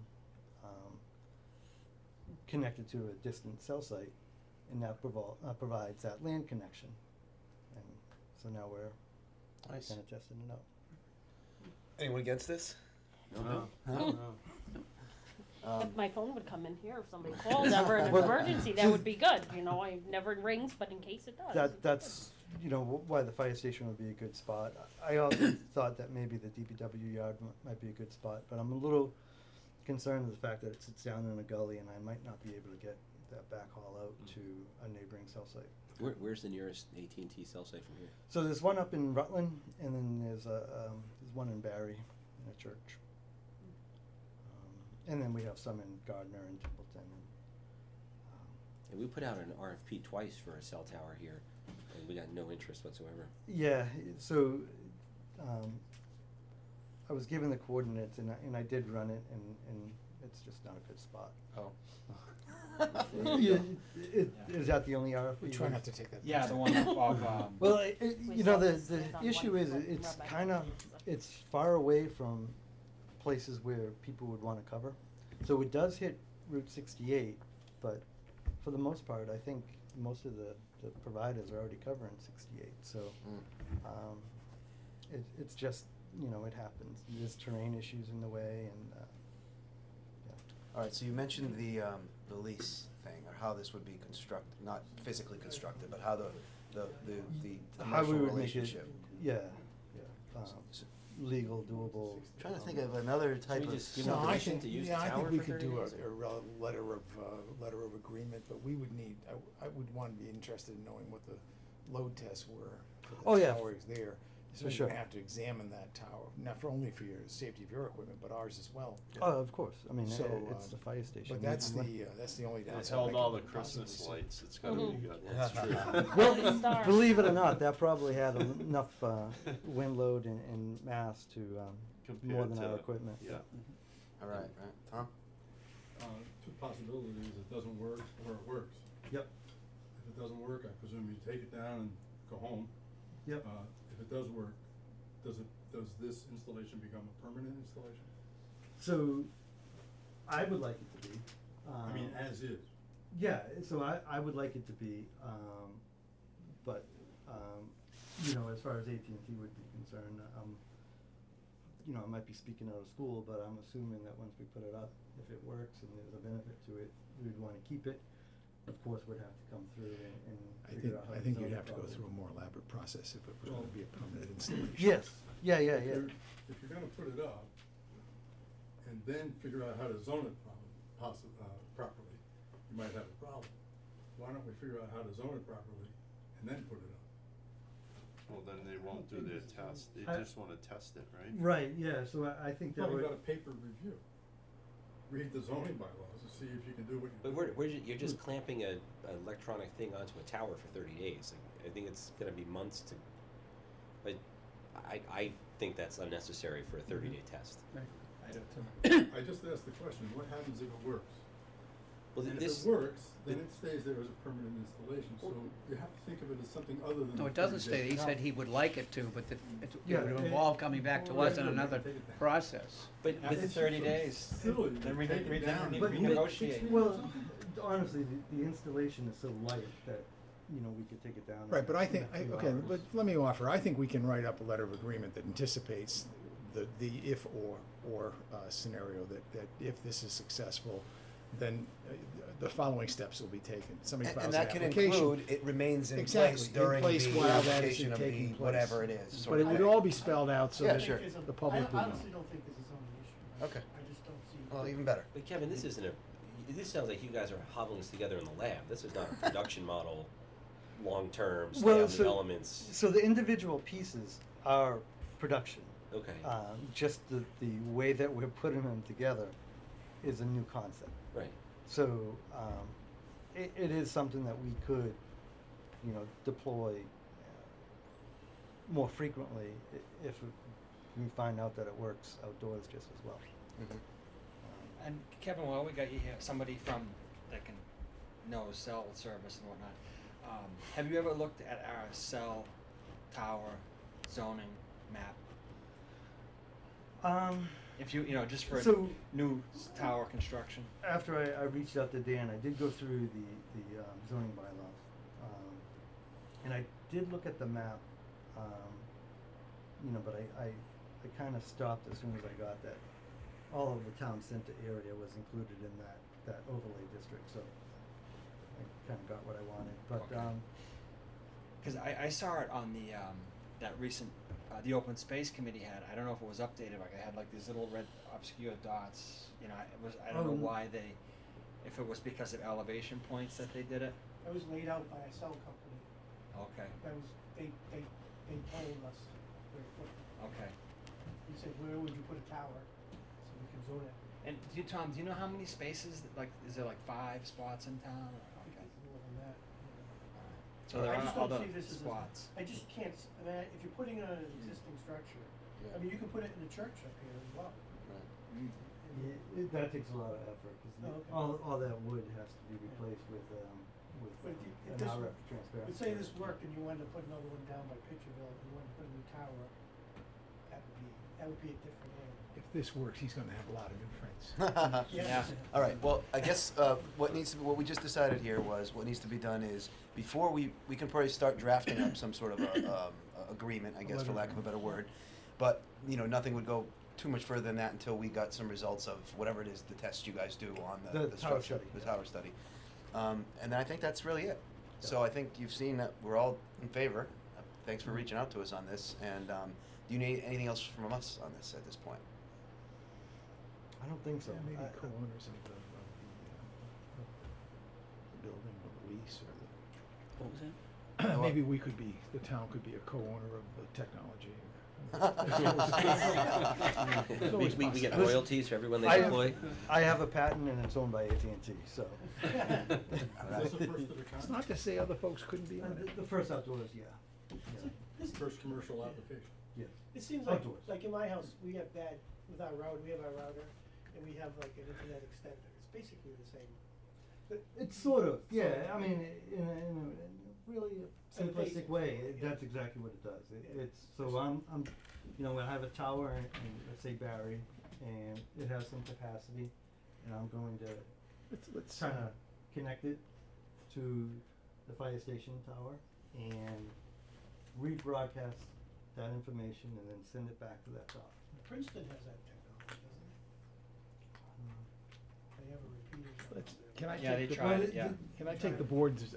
connected to a distant cell site, and that provides that LAN connection. And so now we're Nice. kind of testing it out. Anyone against this? No. If my phone would come in here, if somebody calls ever in an Well, emergency, that would be good, I never rings, but in case it does. That's why the fire station would be a good spot. I also thought that maybe the DPW yard might be a good spot, but I'm a little concerned with the fact that it sits down in a gully and I might not be able to get that backhaul out to a neighboring cell site. Where's the nearest AT&T cell site from here? So there's one up in Rutland, and then there's one in Barry, in a church. And then we have some in Gardner and Templeton. And we put out an RFP twice for a cell tower here, and we got no interest whatsoever. Yeah, so I was given the coordinates, and I did run it, and it's just not a good spot. Oh. Is that the only RFP? We try not to take that. Yeah, the one of, Well, We you know, saw the this on issue one is, foot it's rubber. kind of, it's far away from places where people would want to cover. So it does hit Route 68, but for the most part, I think most of the providers are already covering 68, so, it's just, you know, it happens. There's terrain issues in the way and, yeah. All right, so you mentioned the lease thing, or how this would be not physically constructed, but how the How we commercial would make it, relationship. yeah, legal, doable. Trying to think of another type we of. just give No, them I permission think, to use yeah, the I tower think we for could 30 do days, letter of agreement, but we would need, I would wanna be interested in knowing what the load tests were for Oh, the yeah. towers there. So For we're sure. gonna have to examine that tower, not for only for your safety of your equipment, but ours as well. Oh, of course, I mean, So, it's the fire station. But We- that's we- the only It downside. held I all the can possibly Christmas see. lights, it's gotta Mhm. be good. That's true. Well, Star. believe it or not, that probably had enough wind load in mass to more Compared than our to- equipment. Yeah. All right, Tom? Two possibilities, it doesn't work or it works. Yep. If it doesn't work, I presume you take it down and go home. Yep. If it does work, does this installation become a permanent installation? So, I would like it to be. I mean, as is. Yeah, so I would like it to be, but, you know, as far as AT&T would be concerned, you know, I might be speaking out of school, but I'm assuming that once we put it up, if it works and there's a benefit to it, we'd wanna keep it. Of course, we'd have to come through and figure out how to I think zone you'd it have to go properly. through a more elaborate process if it was gonna be a permanent installation. Yes, yeah. If you're gonna put it up and then figure out how to zone it properly, you might have a problem. Why don't we figure out how to zone it properly and then put it up? Well, then they won't do their test, they I- just wanna test it, right? Right, yeah, so I think that Probably would. got a paper review. Read the zoning bylaws and see if you can do what you. But you're just clamping an electronic thing onto a tower for 30 days. Like, I think it's gonna be months to, but I think that's unnecessary for a 30-day test. I do too. I just asked the question, what happens if it works? Well, And this, if it works, then it stays there as a permanent installation, so you have to think of it as something other than. No, a it doesn't 30-day stay, he said tower. he would like it to, but it Yeah, would it- involve coming back to us in another process. but After 30 days, Silly, then we take it down. need to But- renegotiate. Well, honestly, the installation is so light that, you know, we could take it down. Right, but I in think, a few okay, hours. but let me offer, I think we can write up a letter of agreement that anticipates the if or scenario that if this is successful, then the following steps will be taken. Somebody And files an that can application. include, it remains in Exactly, place in during place the while that is application of taking the, place. whatever it is. But sort it of would thing. all be spelled out so Yeah, that sure. the public would I know. honestly don't think this is on the issue. Okay. I just don't see. Well, even better. but Kevin, this isn't this sounds like you guys are hobbling this together in the lab. This is not a production model, long-term, stay Well, on the so- elements. So the individual pieces are production. Okay, Just the way that we're putting them together is a new concept. right. So it is something that we could, you know, deploy more frequently if we find out that it works outdoors just as well. Mhm. And Kevin, while we got you here, somebody from, that knows cell service and whatnot, have you ever looked at our cell tower zoning map? If you know, just for So- new tower construction? After I reached out to Dan, I did go through the zoning bylaws, and I did look at the map, you know, but I kind of stopped as soon as I got that all of the town center area was included in that overlay district, so I kind of got what I wanted, but Okay. Because I saw it on the that recent the open space committee had. I don't know if it was updated. Like I had like these little red obscure dots. You know, I don't know why they, if it was because of elevation points that they did it. That was laid out by a cell company. Okay. That was, they told us where to put it. Okay. He said, where would you put a tower? So we can zone it. And Tom, do you know how many spaces? Like, is there like 5 spots in town? I think Okay. it's more than that. So there I are just don't other see this as a- spots. I just can't, I mean, if you're putting on an existing structure, I mean, you can put it in the church up here as well. Mm. that takes a lot of effort, Oh, okay. all that wood has to be replaced with But if an this, RF transparent. let's say this worked and you wanted to put another one down by Pitcherville, and you wanted to put a new tower, that would be a different animal. If this works, he's gonna have a lot of new friends. Yeah. All right, well, I guess, what we just decided here was, what needs to be done is, before we can probably start drafting up some sort of a agreement, I guess, for lack of a better word. But, you know, nothing would go too much further than that until we got some results of whatever it is, the test you guys do on The the tower structure, study, the yeah. tower study. And then I think that's really it. So I think you've seen that we're all in favor. Thanks for reaching out to us on this, and, do you need anything else from us on this at this point? I don't think so. Yeah, maybe I- co-owners of the building or the lease or What was that? the, maybe we could be, the town could be a co-owner of the technology. It's always We get possible. royalties for everyone they I deploy. I have a patent and it's owned by AT&T, so. Is this the first of a It's kind? not to say other folks couldn't be on it. The first outdoors, yeah. This, First commercial application. Yeah. it seems like, Outdoors. like in my house, we have bad, with our router, we have our router, and we have like an internet extender. It's basically the same. But It's sort of, yeah, I mean, in a really In a simplistic basic way, way, yeah. that's exactly what it does. Yeah. It's, so I'm, you know, I have a tower in, let's say Barry, and it has some capacity, and I'm going to Let's try to connect it to the fire station tower and rebroadcast that information and then send it back to that tower. Princeton has that technology, doesn't it? They have a repeater. Let's, can I Yeah, take they the, tried it, yeah. can I take the board's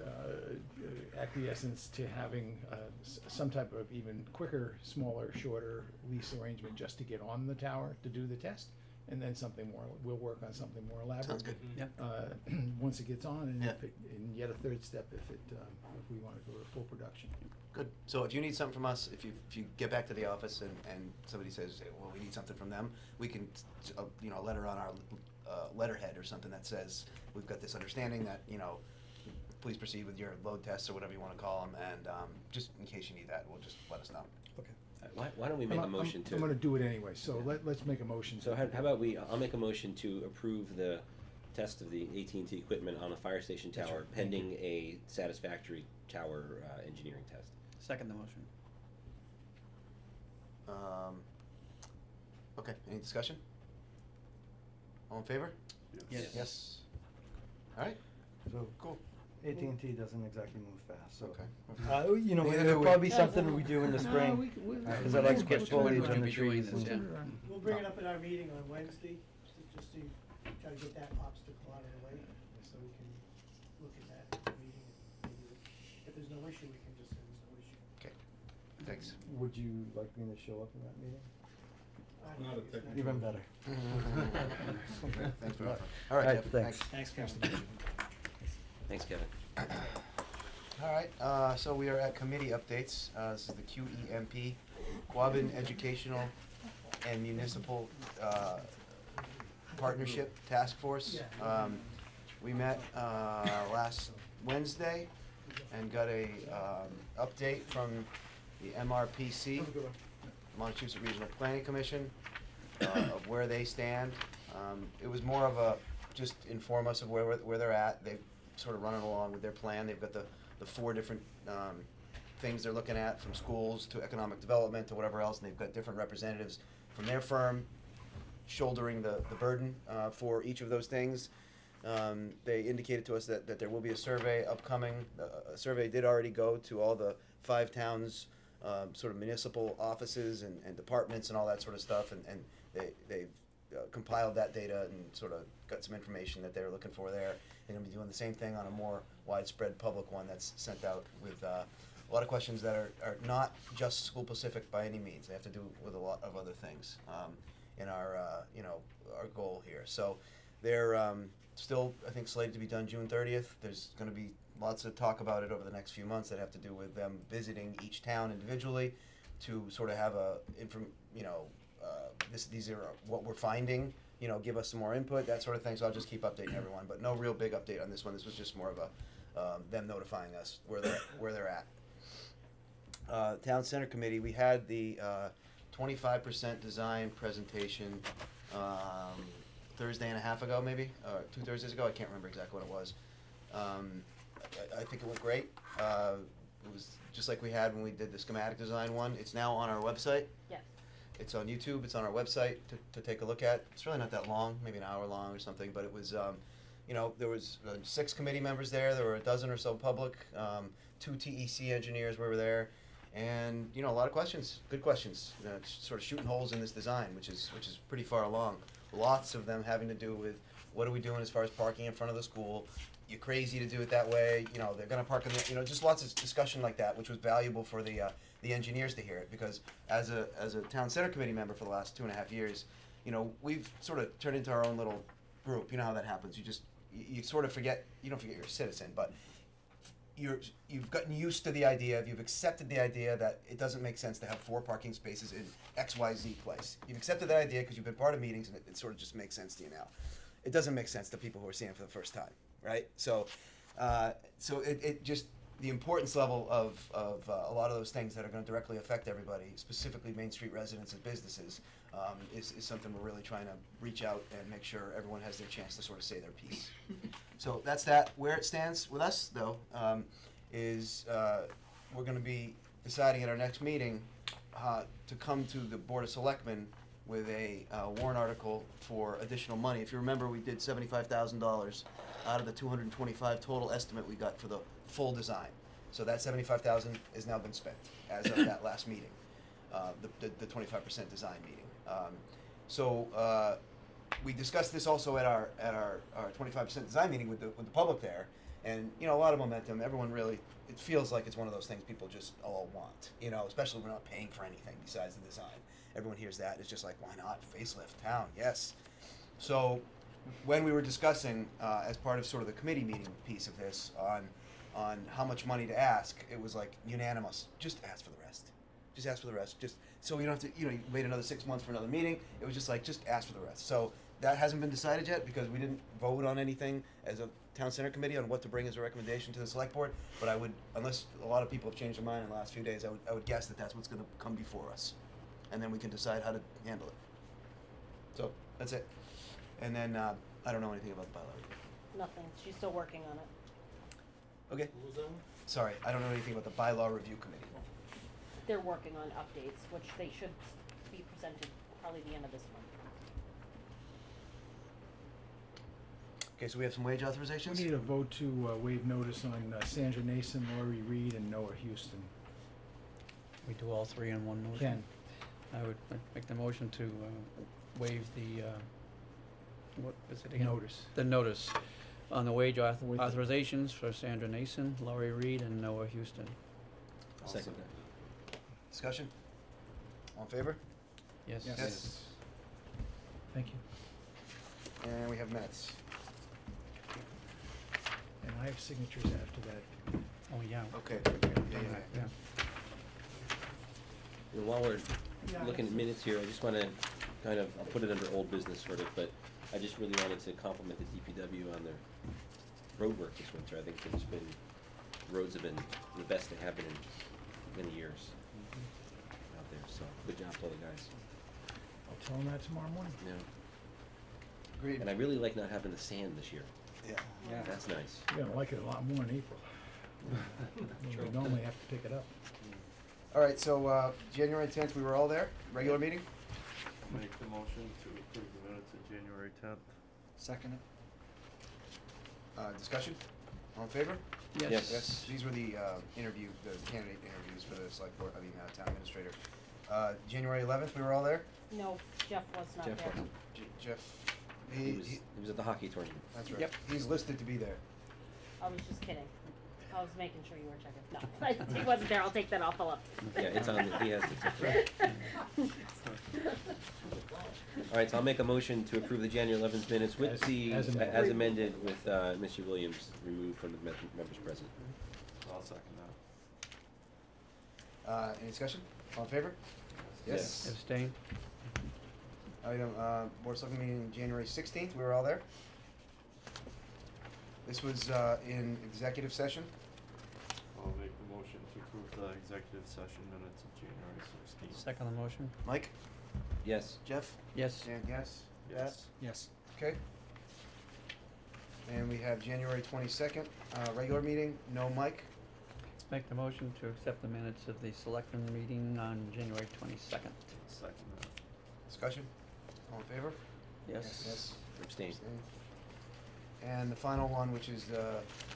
acquiescence to having some type of even quicker, smaller, shorter lease arrangement just to get on the tower to do the test? And then something more, we'll work on something more elaborate. Sounds good. Yep. Once it gets on, and Yeah. if it, and yet a third step if we wanna go to full production. Good. So if you need something from us, if you get back to the office and somebody says, well, we need something from them, we can, you know, a letter on our letterhead or something that says, we've got this understanding that, you know, please proceed with your load tests or whatever you wanna call them, and just in case you need that, we'll just let us know. Okay. Why don't we make a motion to? I'm gonna do it anyway, so let's make a motion. So how about I'll make a motion to approve the test of the AT&T equipment on the fire station That's tower right. Thank pending a satisfactory tower engineering test. Second the motion. Okay, any discussion? All in favor? Yes. Yes. All right, So cool. AT&T doesn't exactly move fast, so. Okay. You know, Neither do it'll we. probably be something we do in the No, spring. we c- we- Cause I like to get we'll- foliage we'll- on the be doing trees this, and. yeah. We'll bring it up at our meeting on Wednesday, just to try to get that obstacle out of the way, so we can look at that meeting. And maybe if there's no issue, we can just say there's no issue. Okay, thanks. Would you like me to show up in that meeting? I don't Not think a it's technical- Even better. Okay, thanks for offering. All right, Alright, Jeff, thanks. Thanks, Kevin. Thanks, Kevin. All right, so we are at committee updates. This is the QEMP, Quabbin Educational and Municipal Partnership Task Force. We met last Wednesday and got a update from the MRPC, Montechusett Regional Planning Commission, of where they stand. It was more of a, just inform us of where they're at. They've sort of running along with their plan. They've got the 4 different things they're looking at, from schools to economic development to whatever else, and they've got different representatives from their firm shouldering the burden for each of those things. They indicated to us that there will be a survey upcoming. A survey did already go to all the 5 towns, sort of municipal offices and departments and all that sort of stuff, and they've compiled that data and sort of got some information that they were looking for there. They're gonna be doing the same thing on a more widespread public one that's sent out with a lot of questions that are not just school specific by any means. They have to do with a lot of other things in our our goal here. So they're still, I think, slated to be done June 30th. There's gonna be lots of talk about it over the next few months that have to do with them visiting each town individually to sort of have these are what we're finding, give us some more input, that sort of thing. So I'll just keep updating everyone, but no real big update on this one. This was just more of a them notifying us where they're at. Town Center Committee, we had the 25% design presentation Thursday and a half ago, maybe, or 2 Thursdays ago. I can't remember exactly what it was. I think it went great. It was just like we had when we did the schematic design one. It's now on our website. Yes. It's on YouTube, it's on our website to take a look at. It's really not that long, maybe an hour long or something, but it was, you know, there was 6 committee members there were a dozen or so public, 2 TEC engineers were there, and, you know, a lot of questions, good questions, sort of shooting holes in this design, which is pretty far along. Lots of them having to do with, what are we doing as far as parking in front of the school? You're crazy to do it that way, you know, they're gonna park in the, you know, just lots of discussion like that, which was valuable for the engineers to hear it, because as a town center committee member for the last 2.5 years, you know, we've sort of turned into our own little group. You know how that happens. You sort of forget, you don't forget you're a citizen, but you've gotten used to the idea, you've accepted the idea that it doesn't make sense to have 4 parking spaces in XYZ place. You've accepted that idea because you've been part of meetings, and it sort of just makes sense to you now. It doesn't make sense to people who are seeing it for the first time, right? So it just, the importance level of a lot of those things that are going to directly affect everybody, specifically Main Street residents and businesses, is something we're really trying to reach out and make sure everyone has their chance to sort of say their piece. So that's that. Where it stands with us, though, is we're going to be deciding at our next meeting to come to the Board of Selectmen with a warrant article for additional money. If you remember, we did $75,000 out of the $225 total estimate we got for the full design. So that $75,000 has now been spent as of that last meeting, the 25% design meeting. We discussed this also at our 25% design meeting with the public there, and you know, a lot of momentum. Everyone really, it feels like it's one of those things people just all want, you know, especially when we're not paying for anything besides the design. Everyone hears that, it's just like, why not facelift town? Yes. So when we were discussing as part of sort of the committee meeting piece of this on how much money to ask, it was like unanimous. Just ask for the rest. Just ask for the rest. Just so you don't have to, you know, you wait another 6 months for another meeting. It was just like, just ask for the rest. So that hasn't been decided yet because we didn't vote on anything as a town center committee on what to bring as a recommendation to the select board. But I would, unless a lot of people have changed their mind in the last few days, I would guess that that's what's going to come before us, and then we can decide how to handle it. So that's it. And then I don't know anything about the bylaw. Nothing, she's still working on it. Okay. What was that one? Sorry, I don't know anything about the bylaw review committee. They're working on updates, which they should be presented probably the end of this month. Okay, so we have some wage authorizations. We need a vote to waive notice on Sandra Nason, Lori Reed, and Noah Houston. We do all 3 in one motion? Ken. I would make the motion to waive the, what is it again? Notice. The notice on the wage authorizations for Sandra Nason, Laurie Reed, and Noah Houston. I'll second that. Discussion? All in favor? Yes. Yes. Thank you. And we have minutes. And I have signatures after that. Oh, yeah. Okay. Yeah. And while we're looking at minutes here, I just want to kind of, I'll put it under old business sort of, but I just really wanted to compliment the DPW on their road work this winter. I think it's been, roads have been the best they have been in many years out there, so good job to all the guys. I'll tell them that tomorrow morning. Yeah. Agreed. And I really like not having the sand this year. Yeah. Yeah. That's nice. You're gonna like it a lot more in April. We normally have to pick it up. All right, so January 10th, we were all there, regular meeting? Make the motion to approve the minutes of January 10th. Second it. Discussion? All in favor? Yes. Yes, these were the the candidate interviews for the select board, town administrator. January 11th, we were all there? No, Jeff was not there. Jeff wasn't. Jeff, He was at the hockey tournament. that's right. Yep. He's listed to be there. I was just kidding. I was making sure you were checking. No, he wasn't there, I'll take that off, I'll up. Yeah, it's on, he has to take it. All right, so I'll make a motion to approve the January 11th minutes with As amended. as amended with Mr. Williams removed from the members present. I'll second that. Any discussion? All in favor? Yes. Abstain? Item, Board of Selectmen meeting January 16th, we were all there. This was in executive session. I'll make the motion to approve the executive session minutes of January 16th. Second the motion? Mike? Yes. Jeff? Yes. Dan, yes? Yes. Yes. Okay. And we have January 22nd, regular meeting, no Mike. make the motion to accept the minutes of the selectmen meeting on January 22nd. Second that. Discussion? All in favor? Yes. Yes. Abstain. And the final one, which is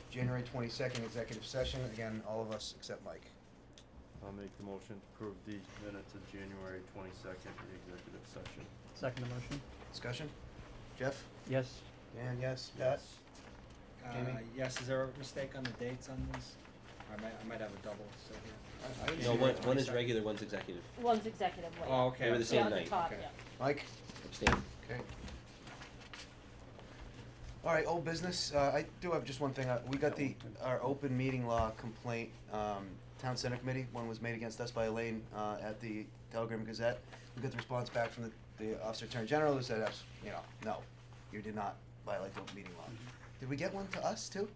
January 22nd executive session, again, all of us except Mike. I'll make the motion to approve the minutes of January 22nd, the executive session. Second the motion? Discussion? Jeff? Yes. Dan, yes. Pat? Jamie? Yes, is there a mistake on the dates on these? I might have a double set here. I didn't No, see one, that. one is regular, one's executive. One's executive, wait. Oh, okay. They were the Yeah, same at the night. top, Okay. yeah. Mike? Abstain. Okay. All right, old business. I do have just one thing. We got our open meeting law complaint, Town Center Committee. One was made against us by Elaine at the Telegram Gazette. We got the response back from the Officer Attorney General who said, no, you did not violate the open meeting law. Did we get one to us too?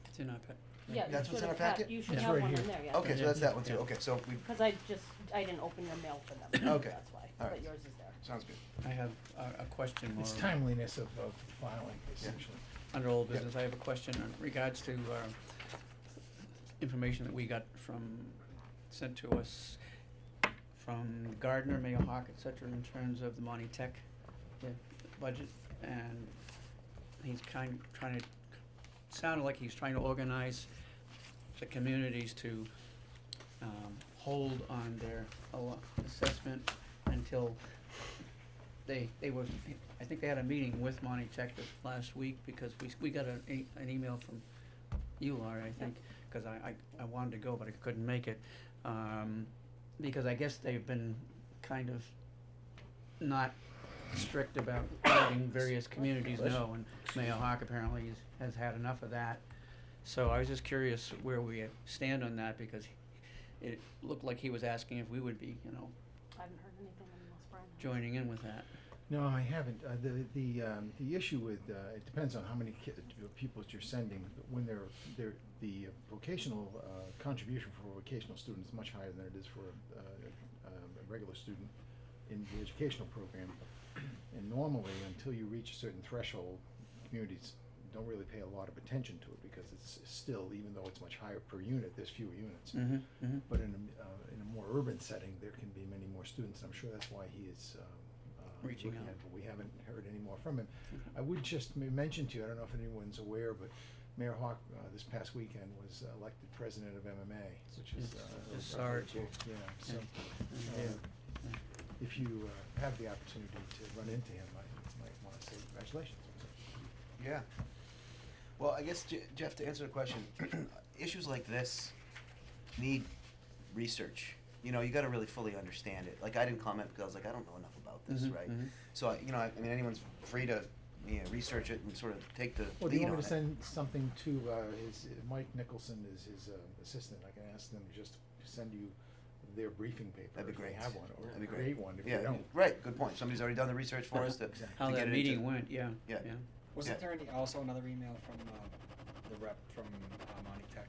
It's in our packet. Yeah, That's you what's should in our have had, packet? you should It's have right one in here. there, yeah. Okay, so that's that one too. Okay, so we, Cause I didn't open your mail for them, Okay. that's why, All right. but yours is there. sounds good. I have a question It's more timeliness of filing, essentially. under old Yep. business. I have a question in regards to information that we got sent to us from Gardner, Mayor Hawk, et cetera, in terms of the Monty Tech budget, and he's sounded like he's trying to organize the communities to hold on their assessment until they were, I think they had a meeting with Monty Tech this last week, because we got an email from you, Laurie, I think, cause I wanted to go, but I couldn't make it. Because I guess they've been kind of not strict about letting various communities know, and Mayor Hawk apparently has had enough of that. So I was just curious where we stand on that, because it looked like he was asking if we would be, I haven't heard anything unless Brian has. joining in with that. No, I haven't. The issue with, it depends on how many people you're sending. When the vocational contribution for a vocational student is much higher than it is for a regular student in the educational program. And normally, until you reach a certain threshold, communities don't really pay a lot of attention to it, because it's still, even though it's much higher per unit, there's fewer units. But in a more urban setting, there can be many more students, and I'm sure that's why he is Reaching looking out. at it, but we haven't heard any more from him. I would just mention to you, I don't know if anyone's aware, but Mayor Hawk this past weekend was elected president of MMA, which is Yes, sorry. yeah. So Yeah. if you have the opportunity to run into him, I might want to say congratulations. Yeah. Well, I guess, Jeff, to answer the question, issues like this need research. You gotta really fully understand it. Like, I didn't comment because I was like, I don't know enough about this, right? So, I mean, anyone's free to, research it and sort of take the Well, do you lead want on me to it. send something to Mike Nicholson is his assistant? I can ask them just to send you their briefing paper. That'd be if great. they have one, or That'd be great. create one if Yeah, they don't. right, good point. Somebody's already done the research for us to Exactly. How to that get it meeting into- went, yeah. Yeah. Wasn't Yeah. there also another email from the rep from Monty Tech?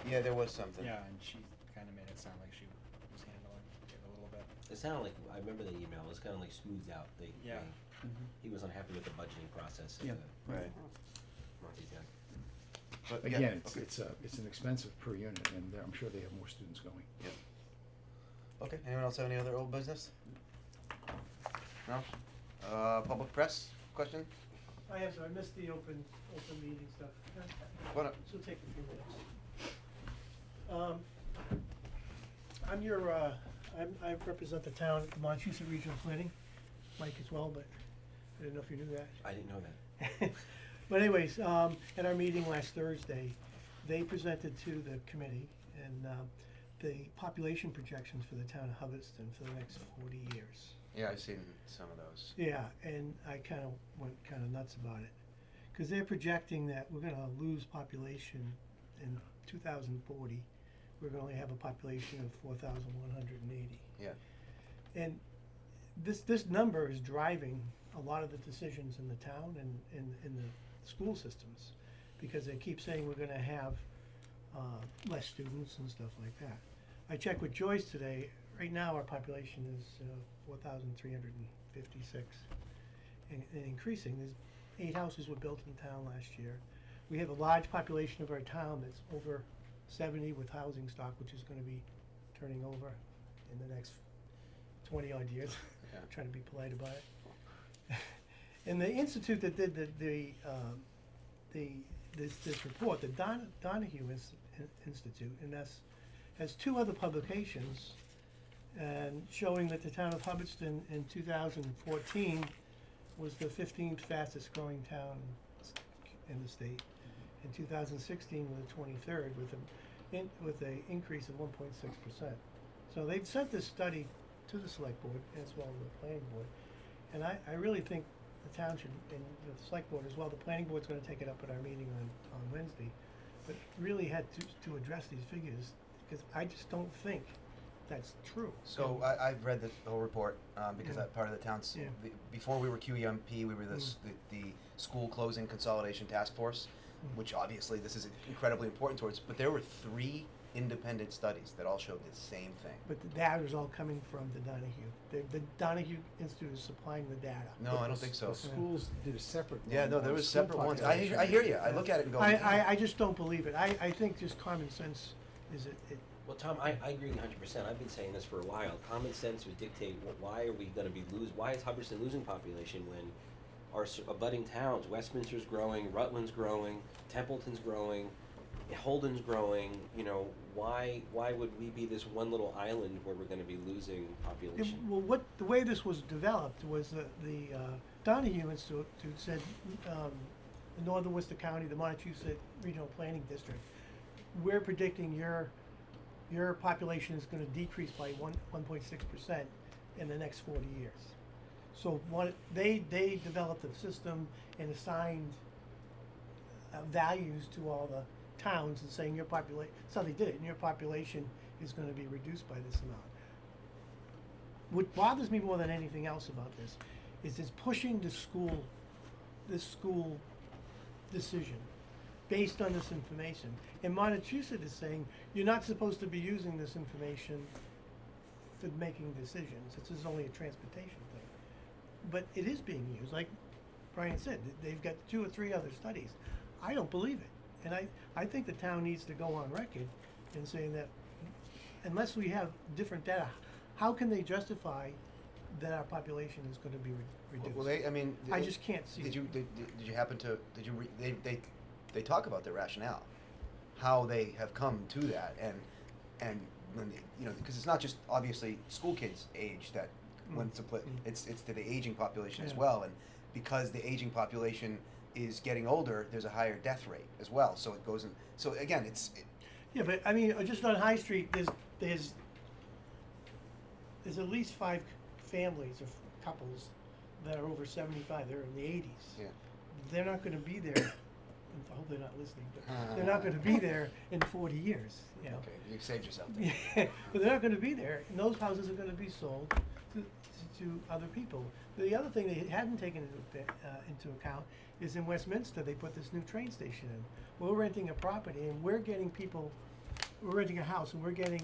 Yeah, there was something. Yeah, and she kind of made it sound like she was handling it a little bit. It sounded like, I remember the email, it was kinda like smoothed out. Yeah. He was unhappy with the budgeting process at Yeah. the Right. Monty Tech. But, yeah, Again, okay. it's an expensive per unit, and I'm sure they have more students going. Yeah. Okay, anyone else have any other old business? No? Public press, question? I have, so I missed the open meeting stuff. What up? This will take a few minutes. I'm your, I represent the town, Montechusett Regional Planning, Mike as well, but I didn't know if you knew that. I didn't know that. But anyways, at our meeting last Thursday, they presented to the committee and the population projections for the town of Hubbardston for the next 40 years. Yeah, I've seen some of those. Yeah, and I kind of went kind of nuts about it, because they're projecting that we're going to lose population in 2040. We're going to only have a population of 4,180. Yeah. And this number is driving a lot of the decisions in the town and in the school systems, because they keep saying we're going to have less students and stuff like that. I checked with Joyce today. Right now, our population is 4,356, and increasing. There's 8 houses were built in town last year. We have a large population of our town that's over 70 with housing stock, which is gonna be turning over in the next 20 odd years. Yeah. Trying to be polite about it. And the institute that did this report, the Donahue Institute, and has two other publications, and showing that the town of Hubbardston in 2014 was the 15th fastest growing town in the state. In 2016 was the 23rd with a increase of 1.6%. So they've sent this study to the select board as well as the planning board. And I really think the town should, and the select board as well, the planning board's gonna take it up at our meeting on Wednesday, but really had to address these figures, because I just don't think that's true. So I've read the whole report, because Yeah. I'm part of the town's, Yeah. before we were QEMP, we were the school closing consolidation task force, which obviously this is incredibly important towards, but there were 3 independent studies that all showed the same thing. But the data is all coming from the Donahue. The Donahue Institute is supplying the data. No, I don't think so. The schools did a separate one. Yeah, no, there on was school separate ones. population. I hear you. I look at it and go. I just don't believe it. I think just common sense is it. Well, Tom, I agree 100%. I've been saying this for a while. Common sense would dictate why are we going to why is Hubbardston losing population when our abutting towns, Westminster's growing, Rutland's growing, Templeton's growing, Holden's growing, you know, why would we be this one little island where we're going to be losing population? Well, the way this was developed was the Donahue Institute said the Northern Worcester County, the Montechusett Regional Planning District, we're predicting your population is going to decrease by 1.6% in the next 40 years. So they developed a system and assigned values to all the towns and saying your population, so they did it, and your population is going to be reduced by this amount. What bothers me more than anything else about this is this pushing this school decision based on this information. And Montechusett is saying you're not supposed to be using this information for making decisions. This is only a transportation thing. But it is being used, like Brian said, they've got 2 or 3 other studies. I don't believe it. And I think the town needs to go on record in saying that unless we have different data, how can they justify that our population is going to be reduced? Well, I just can't see it. Did you happen to, they talk about their rationale, how they have come to that, and when because it's not just obviously school kids' age that when it's to the aging population as well, and because the aging population is getting older, there's a higher death rate as well. So it goes in. So again, Yeah, but I mean, just on High Street, there's at least 5 families or couples that are over 75. They're in the 80s. Yeah. They're not going to be there. I hope they're not listening, but they're not going to be there in 40 years. You know? Okay, you saved yourself. Yeah, but they're not going to be there, and those houses are going to be sold to other people. The other thing they hadn't taken into account is in Westminster they put this new train station in. We're renting a property, and we're renting a house, and we're getting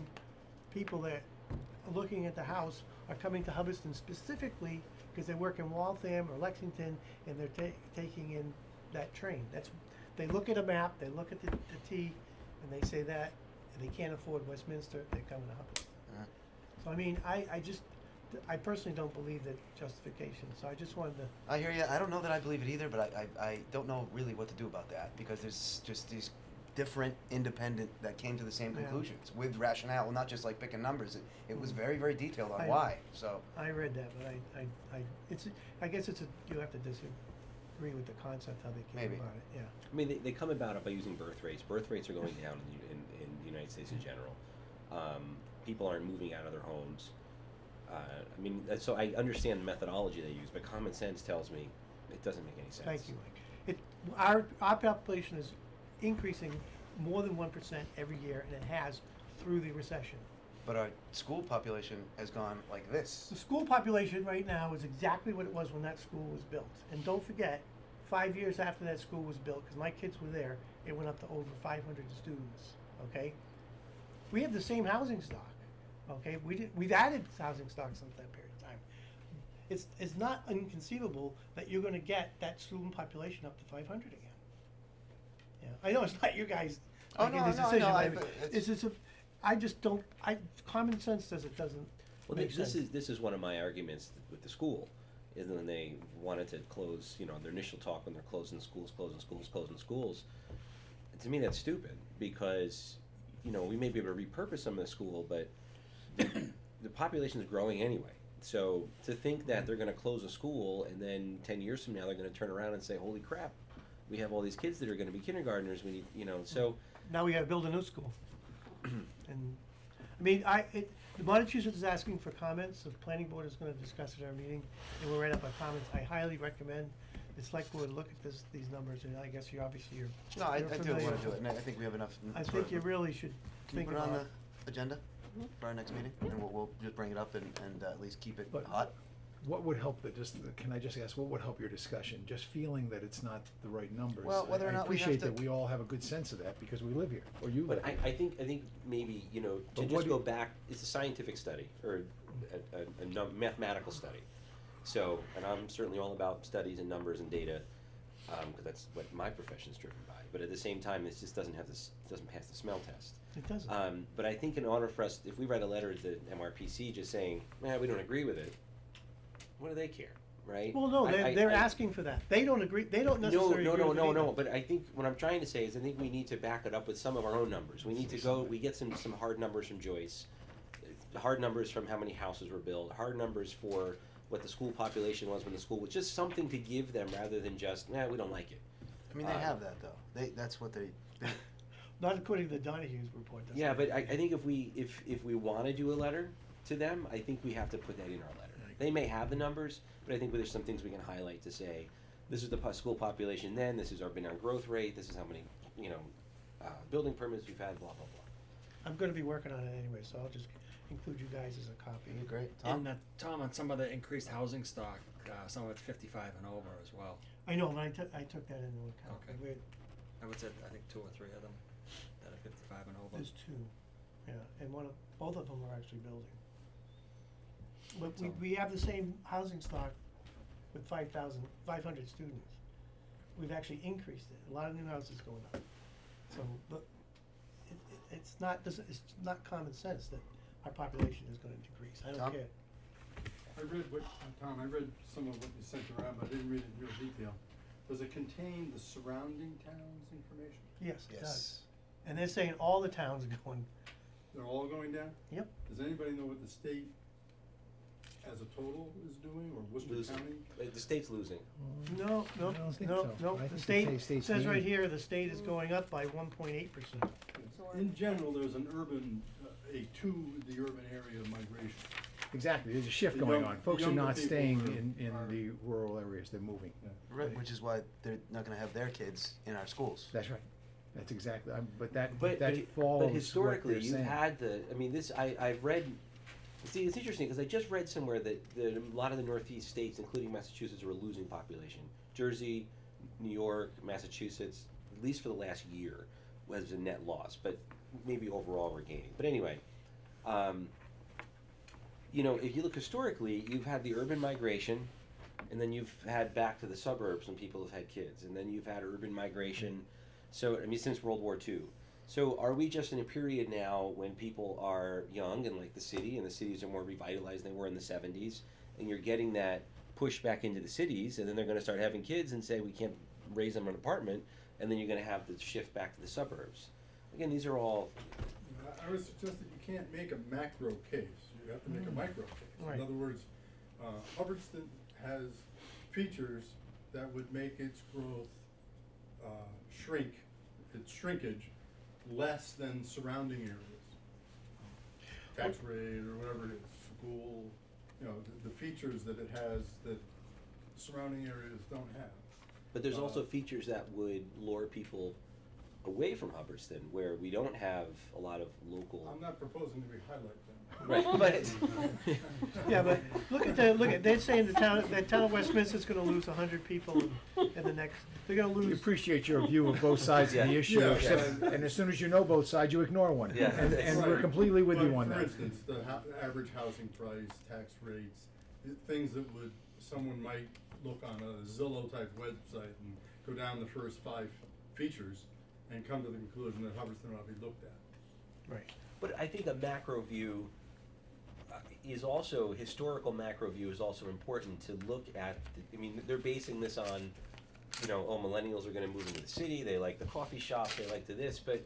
people that are looking at the house are coming to Hubbardston specifically because they work in Waltham or Lexington, and they're taking in that train. They look at a map, they look at the T, and they say that, and they can't afford Westminster, they're coming to Hubbardston. So I mean, I personally don't believe that justification, so I just wanted to. I hear you. I don't know that I believe it either, but I don't know really what to do about that, because there's just these different independent that came to the same conclusions with rationale, not just like picking numbers. It was very, very detailed on why. So I read that, but I guess you have to disagree with the concept how they came about it. Yeah. I mean, they come about it by using birth rates. Birth rates are going down in the United States in general. People aren't moving out of their homes. I mean, so I understand the methodology they use, but common sense tells me it doesn't make any sense. Thank you, Mike. Our population is increasing more than 1% every year, and it has through the recession. But our school population has gone like this. The school population right now is exactly what it was when that school was built. And don't forget, 5 years after that school was built, because my kids were there, it went up to over 500 students, okay? We have the same housing stock, okay? We've added housing stock since that period of time. It's not inconceivable that you're gonna get that student population up to 500 again. Yeah, I know it's not your guys' Oh, making no, these no, I know, decisions. I- mean, but it's just I just don't, common sense says it doesn't Well, make sense. this is one of my arguments with the school, is when they wanted to close, you know, their initial talk when they're closing schools. To me, that's stupid, because, you know, we may be able to repurpose some of the school, but the population is growing anyway. So to think that they're gonna close a school and then 10 years from now, they're gonna turn around and say, holy crap, we have all these kids that are gonna be kindergartners, we need, you know, so. Now we gotta build a new school. And, I mean, the Montechusett is asking for comments, the planning board is gonna discuss at our meeting, and we'll write up our comments. I highly recommend the select board look at these numbers, and I guess you're No, I you're do familiar wanna with do it, and I think we have enough. I sort think of- you really should Can you think put it on about. the agenda for our next meeting, and we'll just bring it up and at least keep it But- hot? What would help can I just ask, what would help your discussion? Just feeling that it's not the right numbers. Well, whether or not we have I appreciate to- that we all have a good sense of that because we live here, or you live But here. I think maybe, you know, to But what just do go you- back, it's a scientific study, or a mathematical study. So, and I'm certainly all about studies and numbers and data, because that's what my profession is driven by. But at the same time, this just doesn't pass the smell test. It doesn't. But I think in order for us, if we write a letter to the MRPC just saying, we don't agree with it, what do they care, right? Well, no, they're asking for that. They don't agree, they don't necessarily agree with it either. No, but I think, what I'm trying to say is, I think we need to back it up with some of our own numbers. We need to we get some hard numbers from Joyce, hard numbers from how many houses were built, hard numbers for what the school population was when the school was, just something to give them rather than just, we don't like it. I mean, they have that, though. That's what they. Not according to the Donahue's report. that's Yeah, not- but I think if we wanna do a letter to them, I think we have to put that in our letter. They may have the numbers, but I think there's some things we can highlight to say, this is the school population then, this is our benign growth rate, this is how many, building permits we've had, blah, blah, blah. I'm gonna be working on it anyway, so I'll just include you guys as a copy. You're great. Tom? And Tom, on some of the increased housing stock, some of it's 55 and over as well. I know, and I took that into account. Okay. We- I would say, I think 2 or 3 of them that are 55 and over. There's two, yeah, and both of them are actually building. But So- we have the same housing stock with 500 students. We've actually increased it, a lot of new houses going up. So, but it's not common sense that our population is gonna decrease, I Tom? don't care. I read Tom, I read some of what you sent around, but I didn't read it in real detail. Does it contain the surrounding towns' information? Yes, it does. Yes. And they're saying all the towns are going, They're all going down? yep. Does anybody know what the state as a total is doing, or Worcester Losing. County? The state's losing. No, I don't think so. I the think state state's says right gaining. here, the state is going up by 1.8%. In general, there's an urban, the urban area migration. Exactly, there's a shift The going young- on. the Folks are younger not people staying are- in the rural areas, they're moving. Right, which is why they're not gonna have their kids in our schools. That's right. That's exactly, but that But follows what historically, they're you've saying. had I've read, see, it's interesting, because I just read somewhere that a lot of the Northeast states, including Massachusetts, were losing population. Jersey, New York, Massachusetts, at least for the last year, was a net loss, but maybe overall we're gaining. But anyway, if you look historically, you've had the urban migration, and then you've had back to the suburbs when people have had kids, and then you've had urban migration, since World War II. So are we just in a period now when people are young and like the city, and the cities are more revitalized than they were in the 70s, and you're getting that push back into the cities, and then they're going to start having kids and say we can't raise them in an apartment, and then you're going to have the shift back to the suburbs. Again, these are all, I would suggest that you can't make a macro case, you have to make a micro case. Right. In other words, Hubbardston has features that would make its growth its shrinkage less than surrounding areas. Tax rate or whatever it is, school, the features that it has that surrounding areas don't have. but there's also features that would lure people away from Hubbardston, where we don't have a lot of local. I'm not proposing that we highlight them. Right, but Yeah, but they're saying the town of Westminster's gonna lose 100 people in the next, they're gonna We lose. appreciate your view of both sides of the Yeah. issue, Yeah, except, yeah. and as soon as you know both sides, you ignore one. Yeah. And we're Right. completely with you But on that. For instance, the average housing price, tax rates, things that someone might look on a Zillow type website and go down the first 5 features and come to the conclusion that Hubbardston ought to be looked at. Right. But I think a macro view is also, historical macro view is also important to look at, I mean, they're basing this on, you know, oh, millennials are gonna move into the city, they like the coffee shop, they like to this, but,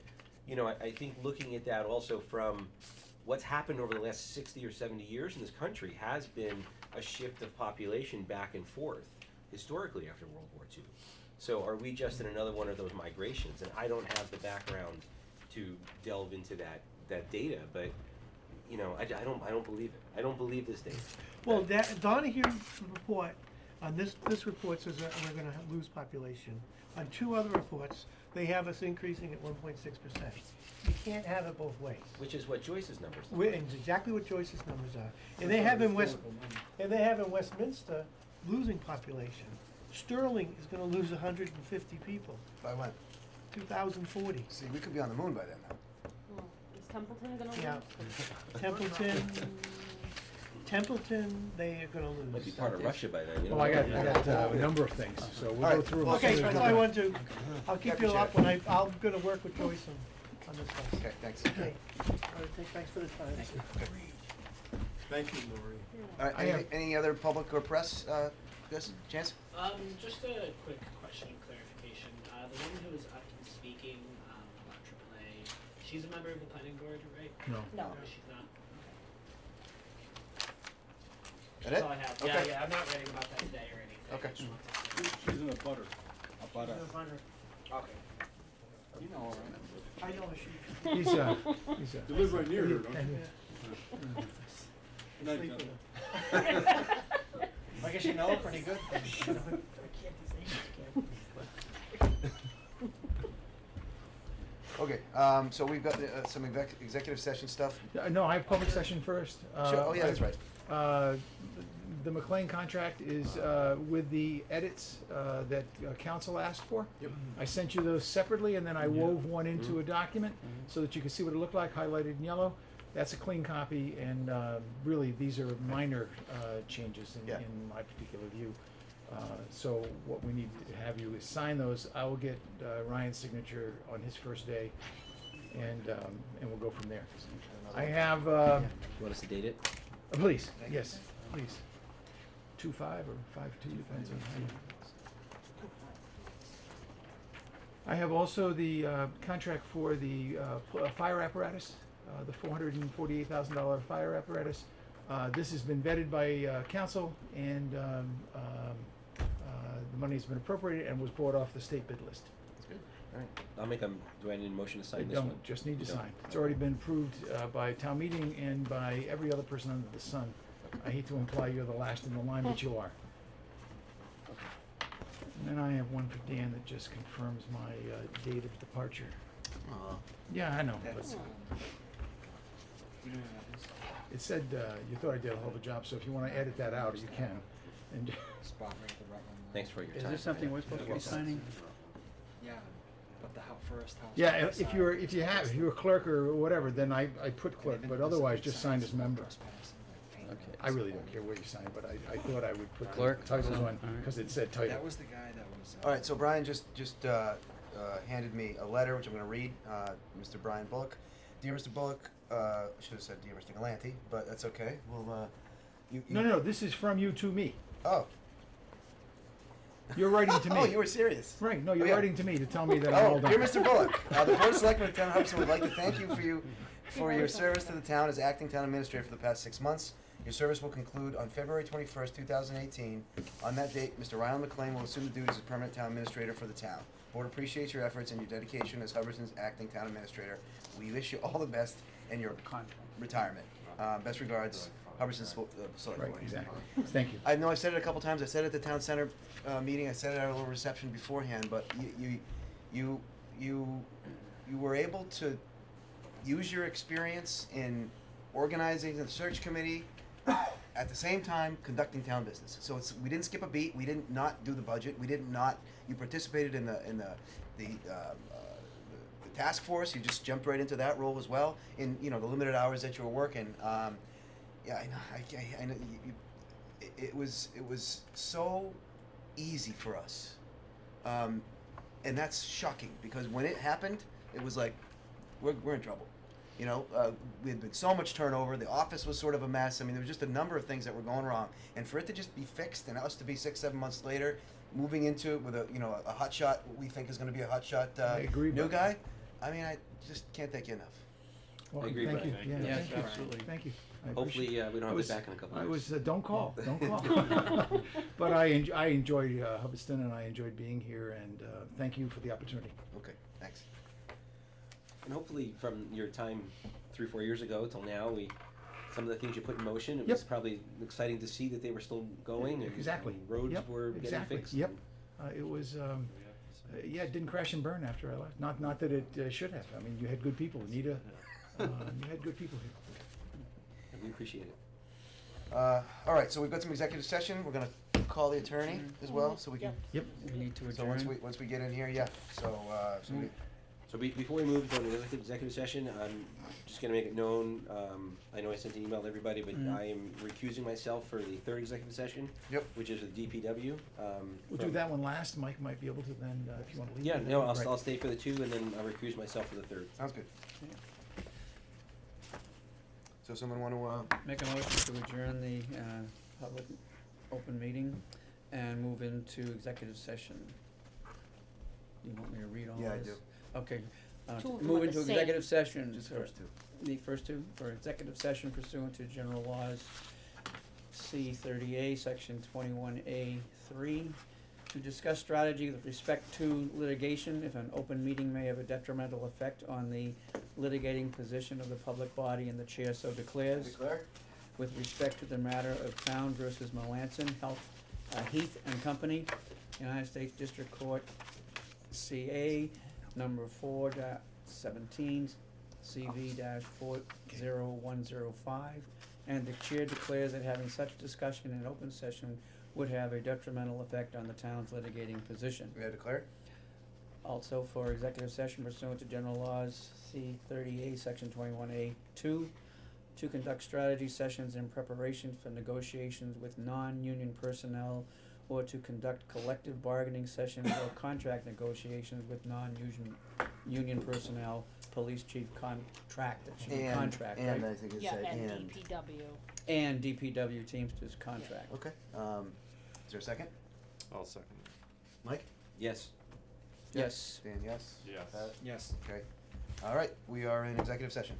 you know, I think looking at that also from what's happened over the last 60 or 70 years in this country has been a shift of population back and forth, historically after World War II. So are we just in another one of those migrations? And I don't have the background to delve into that data, but, you know, I don't believe it. I don't believe this data. Well, that, Donahue's report, on this report says that we're gonna lose population. On two other reports, they have us increasing at 1.6%. You can't have it both ways. Which is what Joyce's numbers are. And exactly what Joyce's numbers are. And they have in Westminster losing population. Sterling is gonna lose 150 people, By when? 2040. See, we could be on the moon by then now. Well, is Templeton gonna lose? Yeah. Templeton, they are gonna lose. Might be part of Russia by then, you know? Well, I got a number of things, so we'll All go right. through them. Okay, as soon as that's we all I go. want to, I'll keep you Deputy up Chair. when I'm gonna work with Joyce on this one. Okay, thanks. Okay. All right, thanks for the time. Thank you, Lori. All right, I have- any other public or press, Chance? Just a quick question of clarification. The woman who was up and speaking about AAA, she's a member of the planning board, right? No. No. She's not. That That's it? all I have. Okay. Yeah, yeah. I'm not writing about that today or anything. Okay. I just wanted to- She's in a butter. Okay. You know, right? I know she. He's You live right near her, don't you? Yeah. Night, Sleep John. with her. I guess you know her pretty good. Okay, so we've got some executive session stuff. No, I have public session first. Sure, oh yeah, that's right. The McLean contract is with the edits that council asked for. Yep. I sent you those separately, and then I wove one into a document so that you can see what it looked like, highlighted in yellow. That's a clean copy, and really, these are minor changes Yeah. in my particular view. So what we need to have you is sign those. I will get Ryan's signature on his first day, and we'll go from there. I have, You want us to date it? please, yes, please. 2-5 or 5-2, depends on how you. I have also the contract for the fire apparatus, the $448,000 fire apparatus. This has been vetted by council, and the money's been appropriated and was brought off the state bid list. That's good. All right. I'll make do I need a motion to I sign this one? don't, just need to You don't? sign. It's already been approved by town meeting and by every other person under the sun. I hate to imply you're the last in the line, but you are. And then I have one for Dan that just confirms my date of departure. Yeah, I know, but You know what that is? it said you thought I did a hell of a job, so if you want to edit that out, you can. And Spot right at the Rutland line. Thanks for your Is time. this something we're supposed to be Welcome. signing? Yeah, but the first house. yeah, on the if side. you're a clerk or whatever, then I put And clerk, even but this otherwise big just sign sign as member. trespassing, like, painted Okay. it. I really don't care where you sign, but I thought I would put Clerk? titles on, Alright. because it said title. That was the guy that was. All right, so Brian just handed me a letter, which I'm going to read. Mr. Brian Bullock. Dear Mr. Bullock, I should have said Dear Mr. Galante, but that's okay. We'll, No, this is from you to me. Oh. You're writing to me. Oh, you were serious. Right, no, you're yeah. writing to me to tell me that I'm all Oh, done. dear Mr. Bullock, the Board of Selectmen of Town of Hubbardston would like to thank you for your service to the town as acting town administrator for the past 6 months. Your service will conclude on February 21st, 2018. On that date, Mr. Ryan McLean will assume the duties as permanent town administrator for the town. Board appreciates your efforts and your dedication as Hubbardston's acting town administrator. We wish you all the best in your retirement. Best regards, Hubbardston Select Right, Board. exactly. Thank you. I know I've said it a couple times. I said it at the town center meeting. I said it at our little reception beforehand. But you were able to use your experience in organizing the search committee at the same time conducting town business. So we didn't skip a beat. We didn't not do the budget. We didn't not. You participated in the task force. You just jumped right into that role as well. In the limited hours that you were working. Yeah, I know. I know. It was so easy for us and that's shocking because when it happened, it was like, we're in trouble. You know, we had been so much turnover. The office was sort of a mess. I mean, there was just a number of things that were going wrong, and for it to just be fixed, and us to be 6-7 months later, moving into it with a a hot shot, what we think is going to be a hot shot I agree, new Brian. guy. I mean, I just can't thank you enough. Well, agree, thank you. Brian. Yeah, Yes, thank you. absolutely. Thank you. I Hopefully, appreciate we don't I have was- it back in a couple I years. was, don't call, don't call. But I enjoyed Hubbardston, and I enjoyed being here, and thank you for the opportunity. Okay, thanks. And hopefully, from your time 3-4 years ago till now, some of the things you put in motion, it Yep. was probably exciting to see that they were still going and, Exactly. and roads Yep, were exactly. getting fixed. Yep. and- It was, yeah, it didn't crash and burn after I left. Not that it should have. I mean, you had good people. Anita, you had good people here. and we appreciate it. All right, so we've got some executive session. We're gonna call the attorney as well, so we can. Yep. We need to So once adjourn. we get in here, yeah. So we, So before we move to the executive session, I'm just gonna make it known, I know I sent an email to everybody, but I am recusing myself for the third executive session. Yep. Which is with DPW. We'll do that one last. Mike might be able to then, if you want to leave. Yeah, no, Right. I'll stay for the 2 and then I'll recuse myself for the third. sounds good. So someone want to? Make a motion to adjourn the public open meeting and move into executive session. Do you want me to read all this? Yeah, I do. Okay. Two of them Move are into the same. executive session. Just for- first two. The first two, for executive session pursuant to general laws C-30A, section 21A3, to discuss strategy with respect to litigation if an open meeting may have a detrimental effect on the litigating position of the public body and the chair so declares. Declare? With respect to the matter of Town versus Melanson Heath and Company, United States District Court, CA number 4-17, CV-40105, and the chair declares that having such discussion in open session would have a detrimental effect on the town's litigating position. We have declared? Also for executive session pursuant to general laws C-30A, section 21A2, to conduct strategy sessions in preparation for negotiations with non-union personnel or to conduct collective bargaining sessions or contract negotiations with non-union personnel, police chief contract, that should be contract, right? And I think it Yeah, said and and. DPW. And DPW Teamsters contract. Okay, is there a second? I'll second Mike? Yes. Yes. Dan, yes? Yes. Pat? Yes. Okay. All right, we are in executive session.